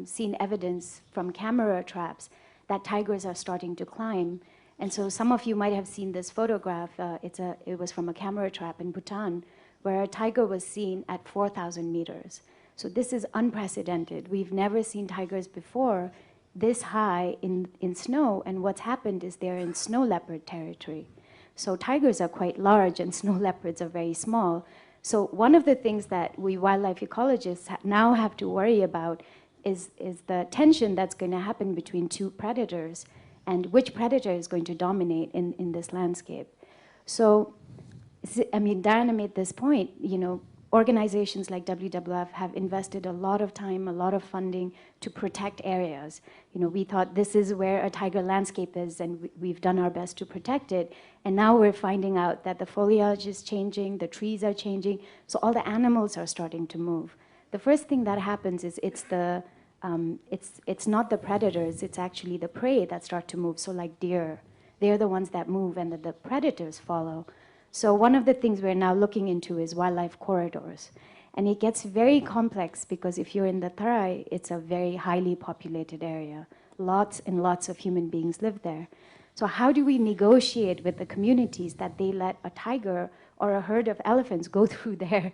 seen evidence from camera traps that tigers are starting to climb. And so some of you might have seen this photograph. It was from a camera trap in Bhutan, where a tiger was seen at 4,000 meters. So this is unprecedented. We've never seen tigers before this high in snow, and what's happened is they're in snow leopard territory. So tigers are quite large and snow leopards are very small. So one of the things that we wildlife ecologists now have to worry about is the tension that's going to happen between two predators and which predator is going to dominate in this landscape. So, I mean, Darren made this point, you know, organizations like WWF have invested a lot of time, a lot of funding to protect areas. You know, we thought this is where a tiger landscape is, and we've done our best to protect it. And now we're finding out that the foliage is changing, the trees are changing, so all the animals are starting to move. The first thing that happens is it's not the predators, it's actually the prey that start to move. So like deer, they're the ones that move, and the predators follow. So one of the things we're now looking into is wildlife corridors. And it gets very complex because if you're in the Tarai, it's a very highly populated area. Lots and lots of human beings live there. So how do we negotiate with the communities that they let a tiger or a herd of elephants go through their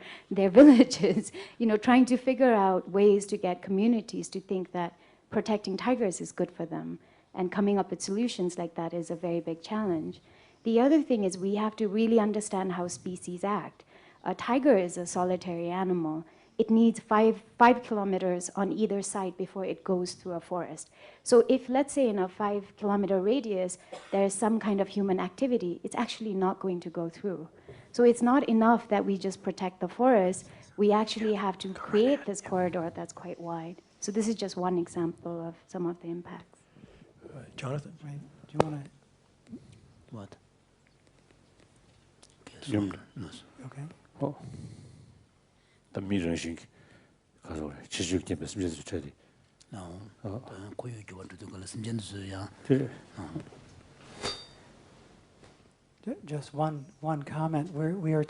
villages, you know, trying to figure out ways to get communities to think that protecting tigers is good for them. And coming up with solutions like that is a very big challenge. The other thing is we have to really understand how species act. A tiger is a solitary animal. It needs five kilometers on either side before it goes through a forest. So if, let's say, in a 5-kilometer radius, there is some kind of human activity, it's actually not going to go through. So it's not enough that we just protect the forest. We actually have to create this corridor that's quite wide. So this is just one example of some of the impacts. Jonathan? Right. Do you want to? What? Okay. 더 미전식 가서 지식적인 말씀을 주셔야 돼. 고유 교원들도 그걸 심전주야. 그래. Just one comment. We are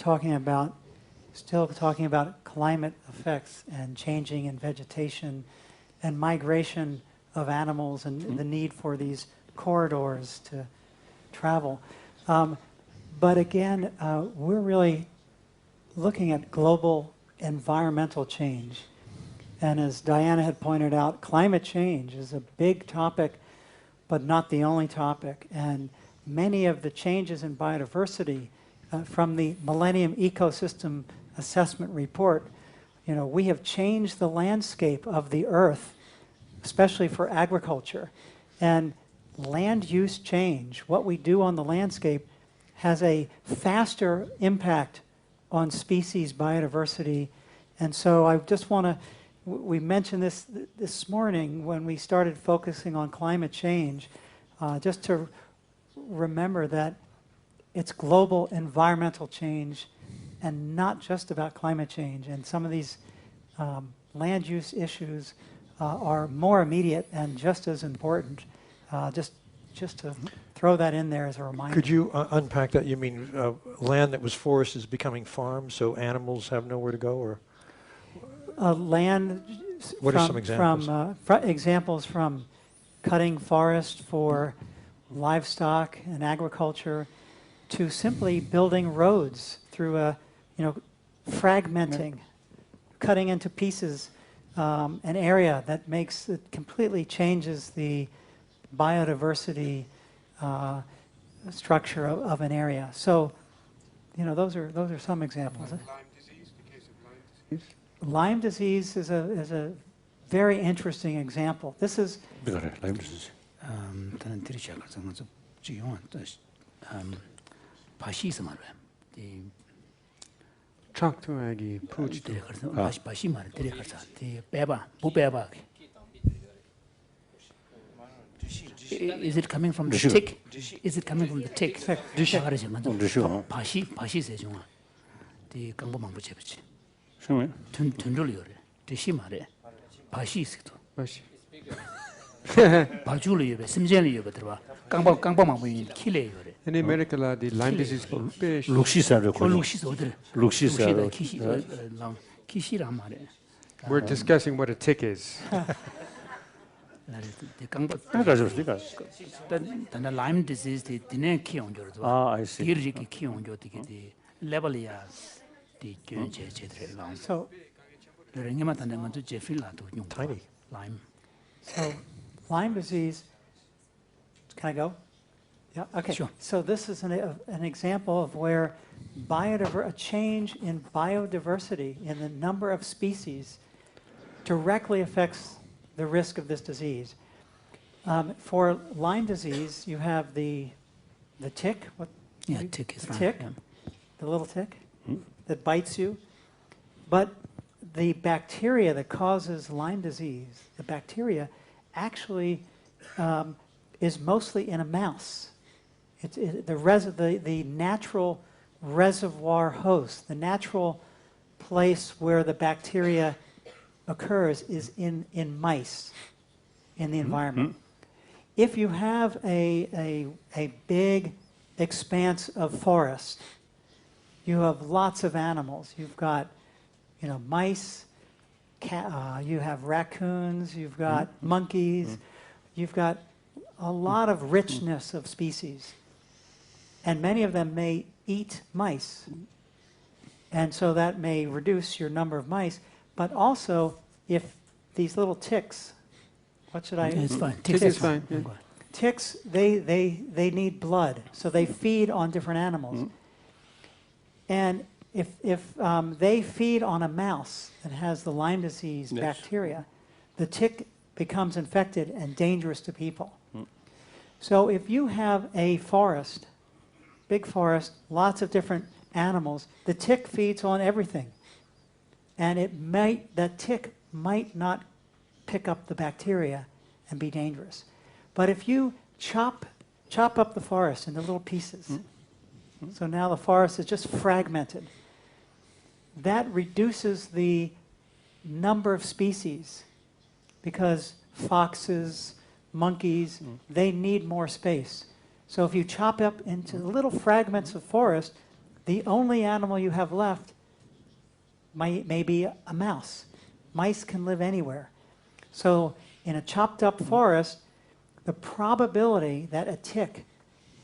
still talking about climate effects and changing in vegetation and migration of animals and the need for these corridors to travel. But again, we're really looking at global environmental change. And as Diana had pointed out, climate change is a big topic, but not the only topic. And many of the changes in biodiversity from the Millennium Ecosystem Assessment Report, you know, we have changed the landscape of the Earth, especially for agriculture. And land use change, what we do on the landscape, has a faster impact on species biodiversity. And so I just want to, we mentioned this morning when we started focusing on climate change, just to remember that it's global environmental change and not just about climate change. And some of these land use issues are more immediate and just as important. Just to throw that in there as a reminder. Could you unpack that? You mean land that was forest is becoming farms, so animals have nowhere to go, or? Land. What are some examples? Examples from cutting forest for livestock and agriculture, to simply building roads through fragmenting, cutting into pieces an area that completely changes the biodiversity structure of an area. So, you know, those are some examples. Lyme disease, the case of Lyme disease. Lyme disease is a very interesting example. This is Lyme disease. 척투하기 푸지도. Is it coming from the tick? Is it coming from the tick? 바시 세종아. 디 강보망부 제비지. 정말? 튼튼들이요래. 대시 말해. 바시 있어도. 바시. 바줄이요. 심전이요. 들어봐. 강보망부 킬레요래. In America, the Lyme disease fish. We're discussing what a tick is. The Lyme disease, the I see. So, Tiny. Lyme. so Lyme disease, can I go? Yeah, okay. Sure. So this is an example of where a change in biodiversity in the number of species directly affects the risk of this disease. For Lyme disease, you have the tick. Tick is the fine. tick, the little tick that bites you. But the bacteria that causes Lyme disease, the bacteria actually is mostly in a mouse. The natural reservoir host, the natural place where the bacteria occurs is in mice in the environment. If you have a big expanse of forest, you have lots of animals. You've got, mice, you have raccoons, you've got monkeys, you've got a lot of richness of species. And many of them may eat mice. And so that may reduce your number of mice. But also, if these little ticks, what should I? It's fine. Tick is fine. Yeah. Ticks, they need blood, so they feed on different animals. And if they feed on a mouse that has the Lyme disease bacteria, the tick becomes infected and dangerous to people. So if you have a forest, big forest, lots of different animals, the tick feeds on everything. And that tick might not pick up the bacteria and be dangerous. But if you chop up the forest into little pieces, so now the forest is just fragmented, that reduces the number of species because foxes, monkeys, they need more space. So if you chop up into little fragments of forest, the only animal you have left may be a mouse. Mice can live anywhere. So in a chopped up forest, the probability that a tick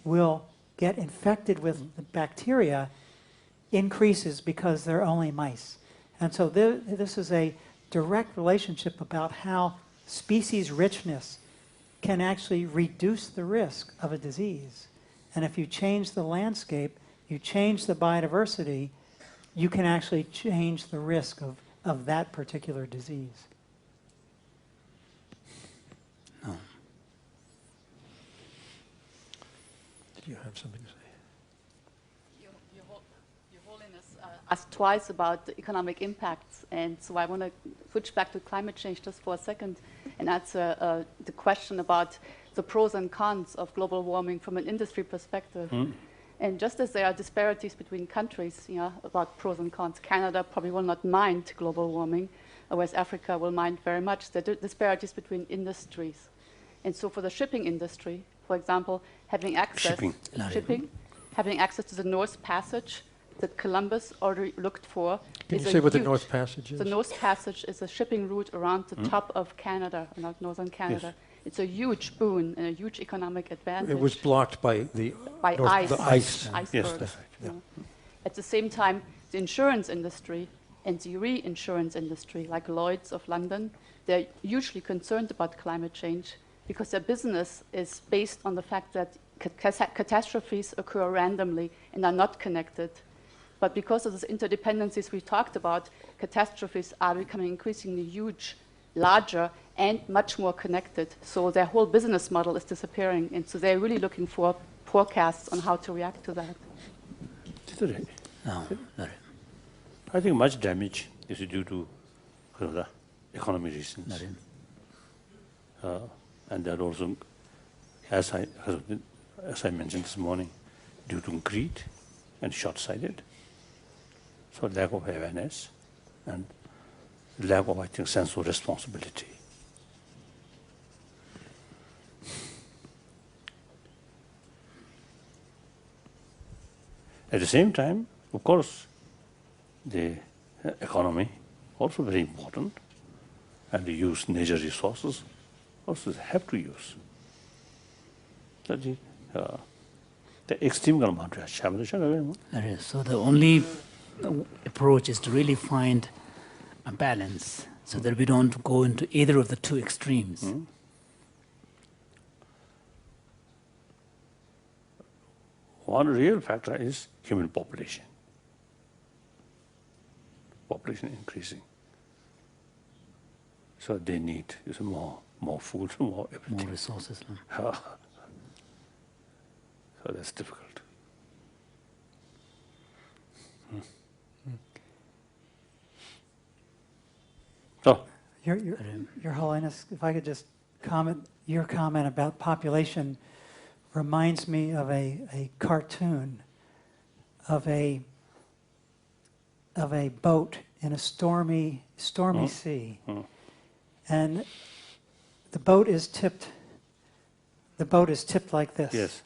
will get infected with the bacteria increases because they're only mice. And so this is a direct relationship about how species richness can actually reduce the risk of a disease. And if you change the landscape, you change the biodiversity, you can actually change the risk of that particular disease. No. Did you have something to say? Your Holiness asked twice about the economic impacts, and so I want to switch back to climate change just for a second and answer the question about the pros and cons of global warming from an industry perspective. And just as there are disparities between countries, about pros and cons, Canada probably will not mind global warming, whereas Africa will mind very much the disparities between industries. And so for the shipping industry, for example, having access to the North Passage that Columbus already looked for. Can you say what the North Passage is? The North Passage is a shipping route around the top of Canada, not northern Canada. Yes. It's a huge boon and a huge economic advantage. It was blocked by the ice. The ice. Icebergs. Yes, that's right. Yeah. At the same time, the insurance industry and the reinsurance industry, like Lloyd's of London, they're hugely concerned about climate change because their business is based on the fact that catastrophes occur randomly and are not connected. But because of these interdependencies we talked about, catastrophes are becoming increasingly huge, larger, and much more connected. So their whole business model is disappearing. And so they're really looking for forecasts on how to react to that. No. I think much damage is due to economic reasons. And that also, as I mentioned this morning, due to greed and short-sighted. So lack of awareness and lack of, I think, sense of responsibility. At the same time, of course, the economy also very important, and the use nature resources also have to use. That is, the extreme amount of So the only approach is to really find a balance so that we don't go into either of the two extremes. One real factor is human population. Population increasing. So they need more food, more everything. More resources. So that's difficult. So, Your Holiness, if I could just comment, your comment about population reminds me of a cartoon of a boat in a stormy sea, and the boat is tipped like this. yes.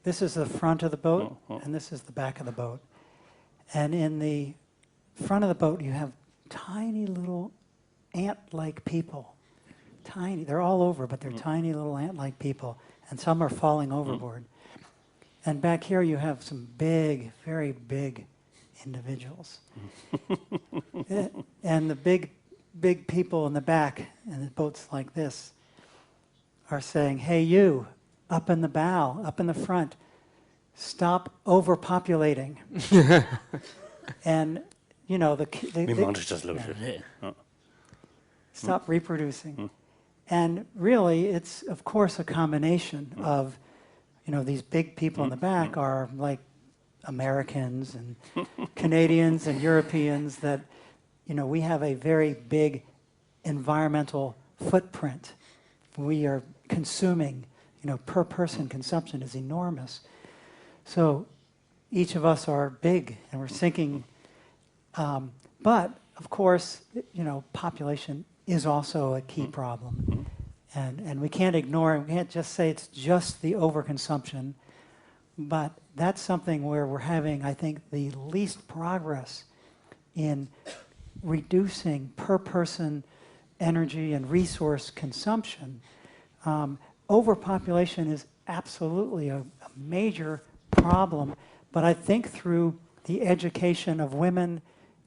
This is the front of the boat, and this is the back of the boat. And in the front of the boat, you have tiny little ant-like people. Tiny. They're all over, but they're tiny little ant-like people. And some are falling overboard. And back here, you have some big, very big individuals. And the big people in the back, and the boats like this, are saying, hey, you, up in the bow, up in the front, stop overpopulating. And, you know, stop reproducing. And really, it's, of course, a combination of, you know, these big people in the back are like Americans and Canadians and Europeans that, you know, we have a very big environmental footprint. We are consuming, you know, per person consumption is enormous. So each of us are big and we're sinking. But, of course, you know, population is also a key problem. And we can't ignore it. We can't just say it's just the overconsumption. But that's something where we're having, I think, the least progress in reducing per person energy and resource consumption. Overpopulation is absolutely a major problem. But I think through the education of women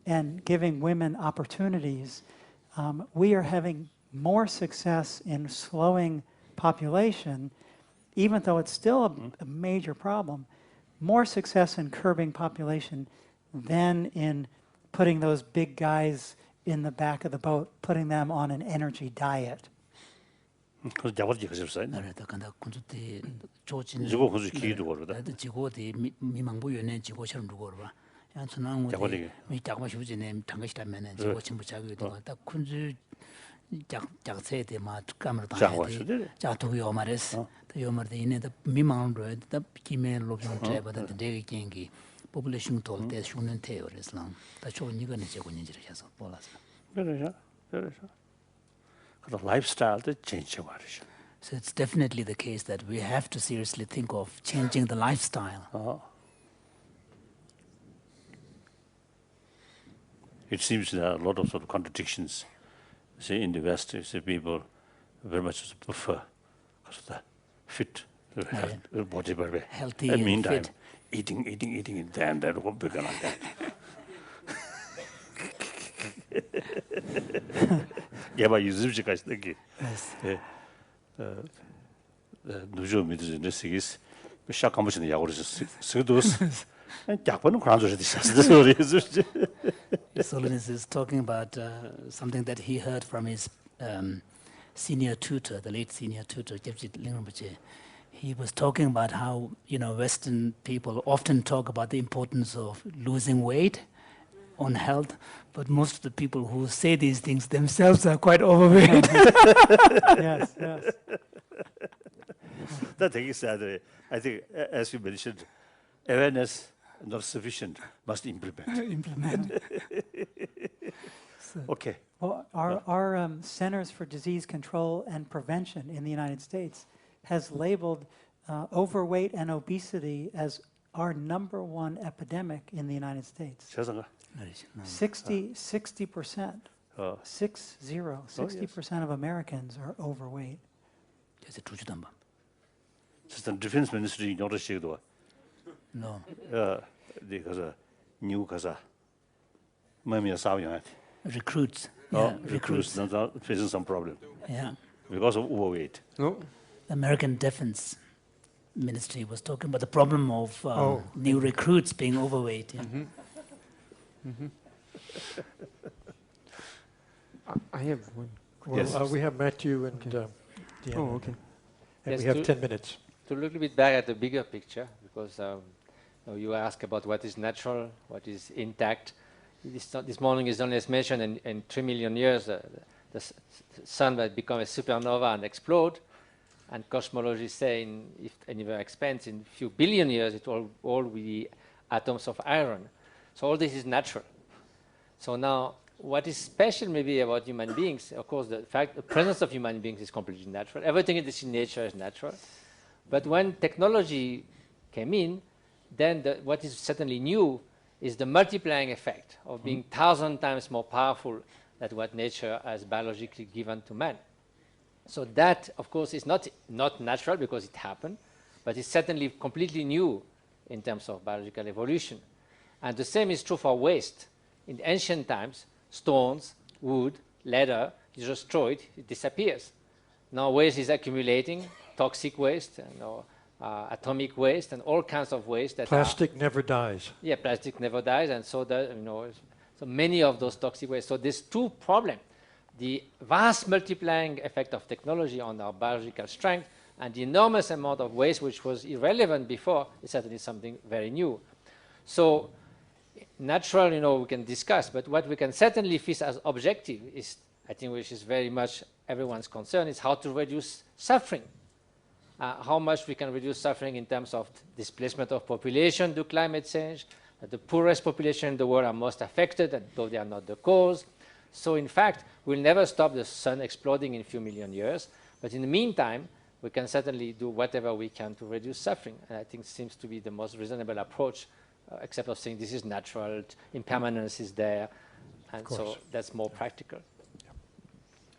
and giving women opportunities, we are having more success in slowing population, even though it's still a major problem, more success in curbing population than in putting those big guys in the back of the boat, putting them on an energy diet. population told the shunen teo Islam. That's all you're going to the lifestyle that change. So it's definitely the case that we have to seriously think of changing the lifestyle. It seems there are a lot of sort of contradictions. Say in the West, say people very much prefer the fit, body, healthy, and meantime, fit. eating, and then that won't be like that. Yeah, but you see, guys, thank you. 누저 믿으는 시기스 샤카무시는 야고르스 스도스 약반은 그런 소리 있었어. His Holiness is talking about something that he heard from his senior tutor, the late senior tutor, Gyabjit Lingrambache. He was talking about how, you know, Western people often talk about the importance of losing weight on health, but most of the people who say these things themselves are quite overweight. Yes. That thing is sad. I think, as you mentioned, awareness not sufficient, must implement. Okay. Well, our Centers for Disease Control and Prevention in the United States has labeled overweight and obesity as our #1 epidemic in the United States. 60%. 60% of Americans are overweight. 그래서 주주담바. Just defense ministry noticed No. because new casa. Maybe a Recruits. recruits not facing some problem. Yeah. Because of overweight. No. The American Defense Ministry was talking about the problem of new recruits being overweight. Yeah. I have one. Well, Yes. we have Matthew and Deanna. Oh, okay. And Yes, we have to- 10 minutes. To look a little bit back at the bigger picture, because you ask about what is natural, what is intact. This morning is only mentioned in 3 million years, the sun will become a supernova and explode. And cosmologists say if anywhere expands in a few billion years, it will all be atoms of iron. So all this is natural. So now, what is special maybe about human beings, of course, the presence of human beings is completely natural. Everything in this nature is natural. But when technology came in, then what is certainly new is the multiplying effect of being 1,000 times more powerful than what nature has biologically given to man. So that, of course, is not natural because it happened, but it's certainly completely new in terms of biological evolution. And the same is true for waste. In ancient times, stones, wood, leather is destroyed, it disappears. Now waste is accumulating, toxic waste, atomic waste, and all kinds of waste. Plastic never dies. Yeah, plastic never dies, and so so many of those toxic waste. So there's two problems: the vast multiplying effect of technology on our biological strength, and the enormous amount of waste which was irrelevant before is certainly something very new. So natural, we can discuss, but what we can certainly face as objective is, I think, which is very much everyone's concern, is how to reduce suffering. How much we can reduce suffering in terms of displacement of population due to climate change. The poorest population in the world are most affected, though they are not the cause. So in fact, we'll never stop the sun exploding in a few million years. But in the meantime, we can certainly do whatever we can to reduce suffering. And I think it seems to be the most reasonable approach, except of saying this is natural, impermanence is there. And so that's more practical. Yeah.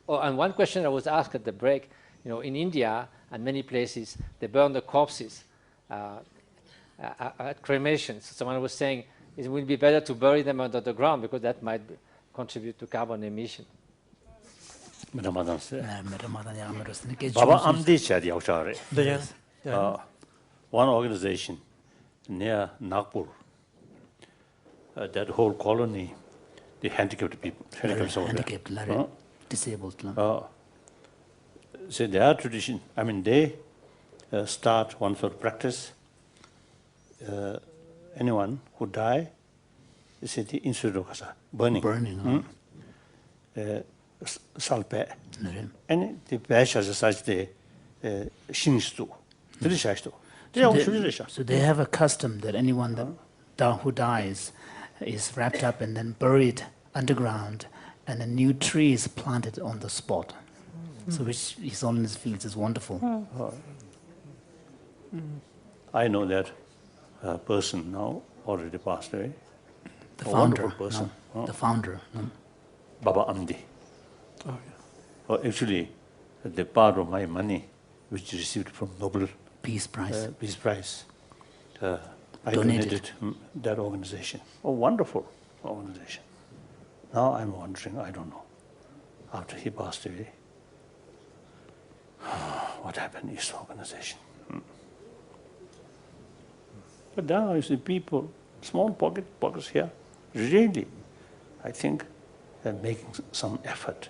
Oh, and one question I was asked at the break, in India and many places, they burn the corpses at cremation. So someone was saying it would be better to bury them under the ground because that might contribute to carbon emission. Baba one organization near Nagpur, that whole colony, the handicapped people, disabled. So their tradition, they start one sort of practice. Anyone who die, they say the instead of burning. Salpe. And the bash as such the shingstu. So they have a custom that anyone who dies is wrapped up and then buried underground, and a new tree is planted on the spot. So which His Holiness feels is wonderful. I know that person now already passed away. The founder. Wonderful person. The founder. Baba Amdi. Actually, the part of my money which received from Nobel Peace Prize, I donated that organization. Wonderful organization. Now I'm wondering, I don't know, after he passed away, what happened to his organization? But now you see people, small pockets here, really, I think they're making some effort.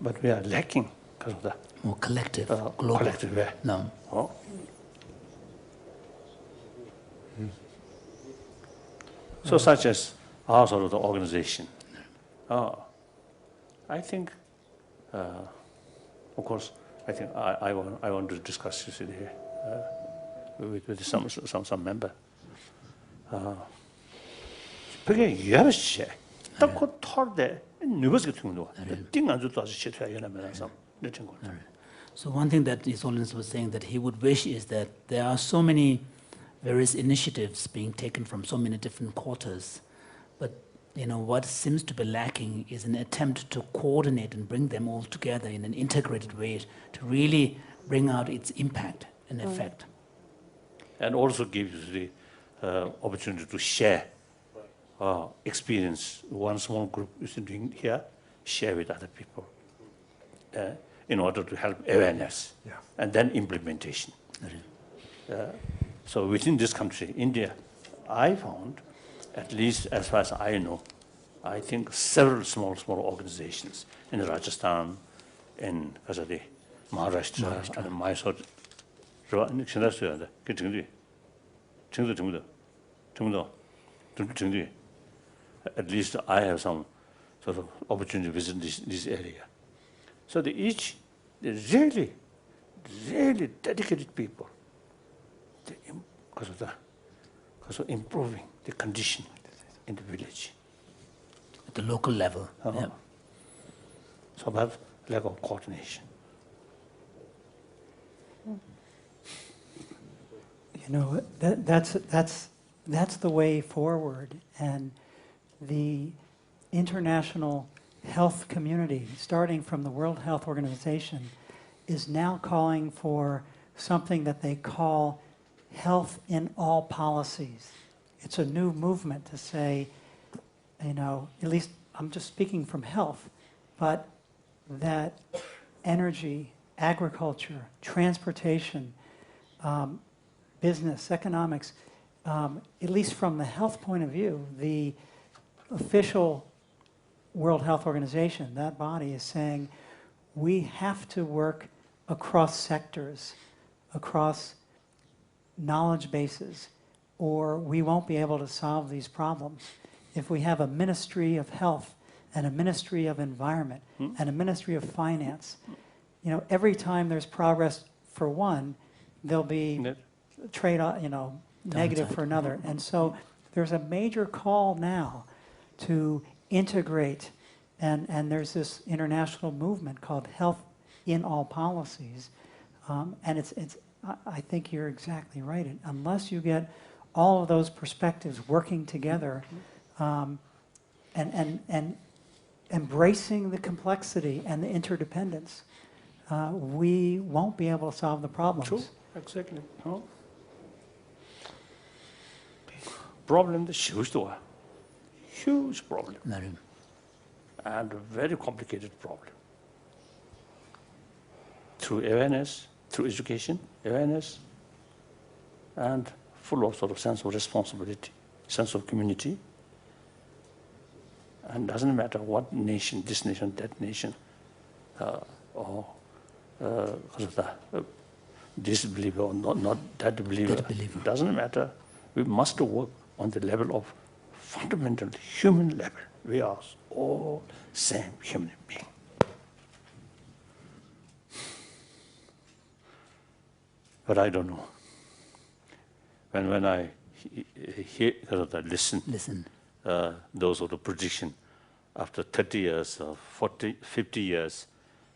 But we are lacking because of the more collective, global. Collective way. No. So such as our sort of the organization. I think, of course, I think I want to discuss this here with some member. 그게 이해하시지. 딱 그 털대 누구스 같은 거. 띵안 줘도 아주 싫어요. 연하면서 이런 거. So one thing that His Holiness was saying that he would wish is that there are so many various initiatives being taken from so many different quarters. But what seems to be lacking is an attempt to coordinate and bring them all together in an integrated way to really bring out its impact and effect. And also gives the opportunity to share experience. One small group is doing here, share with other people in order to help awareness and then implementation. So within this country, India, I found, at least as far as I know, I think several small organizations in Rajasthan, in Maharashtra, and Mysore. At least I have some sort of opportunity to visit this area. So they're really dedicated people because of improving the condition in the village. At the local level. So perhaps lack of coordination. That's the way forward, and the international health community, starting from the World Health Organization, is now calling for something that they call health in all policies. It's a new movement to say, at least I'm just speaking from health, but that energy, agriculture, transportation, business, economics, at least from the health point of view, the official World Health Organization, that body, is saying we have to work across sectors, across knowledge bases, or we won't be able to solve these problems. If we have a Ministry of Health and a Ministry of Environment and a Ministry of Finance, every time there's progress for one, there'll be negative for another. And so there's a major call now to integrate, and there's this international movement called Health in All Policies, and I think you're exactly right. Unless you get all of those perspectives working together, and embracing the complexity and the interdependence, we won't be able to solve the problems. True, exactly. Problem is huge problem, and a very complicated problem. Through awareness, through education, awareness, and full of sort of sense of responsibility, sense of community. And doesn't matter what nation, this nation, that nation, or this believer or not that believer. Doesn't matter. We must work on the level of fundamental human level. We are all same human being. But I don't know. When I hear, listen, those sort of prediction after 30 years or 40, 50 years,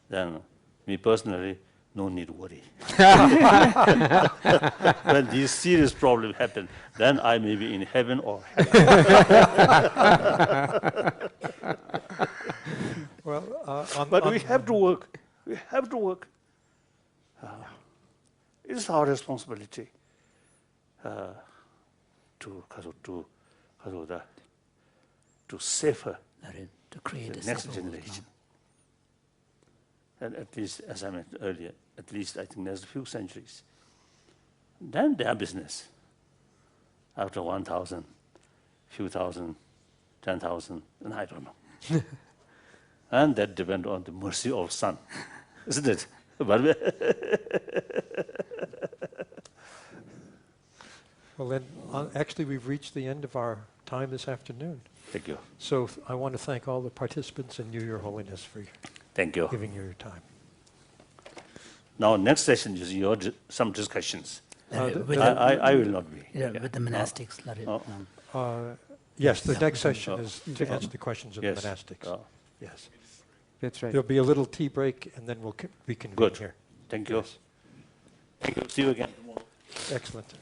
then me personally, no need to worry. When these serious problems happen, then I may be in heaven or hell. But we have to work. We have to work. It's our responsibility to safer to create the next generation. And at least, as I mentioned earlier, at least I think there's a few centuries. Then their business. After 1,000, few thousand, 10,000, and I don't know. And that depends on the mercy of Sun, isn't it? Well, then, actually, we've reached the end of our time this afternoon. Thank you. So I want to thank all the participants and you, Your Holiness, for giving your time. Now, next session is some discussions. I will not be. With the monastics. Yes, the next session is to answer the questions of the monastics. Yes. That's right. There'll be a little tea break, and then we'll reconvene here. Thank you. Thank you. See you again tomorrow. Excellent.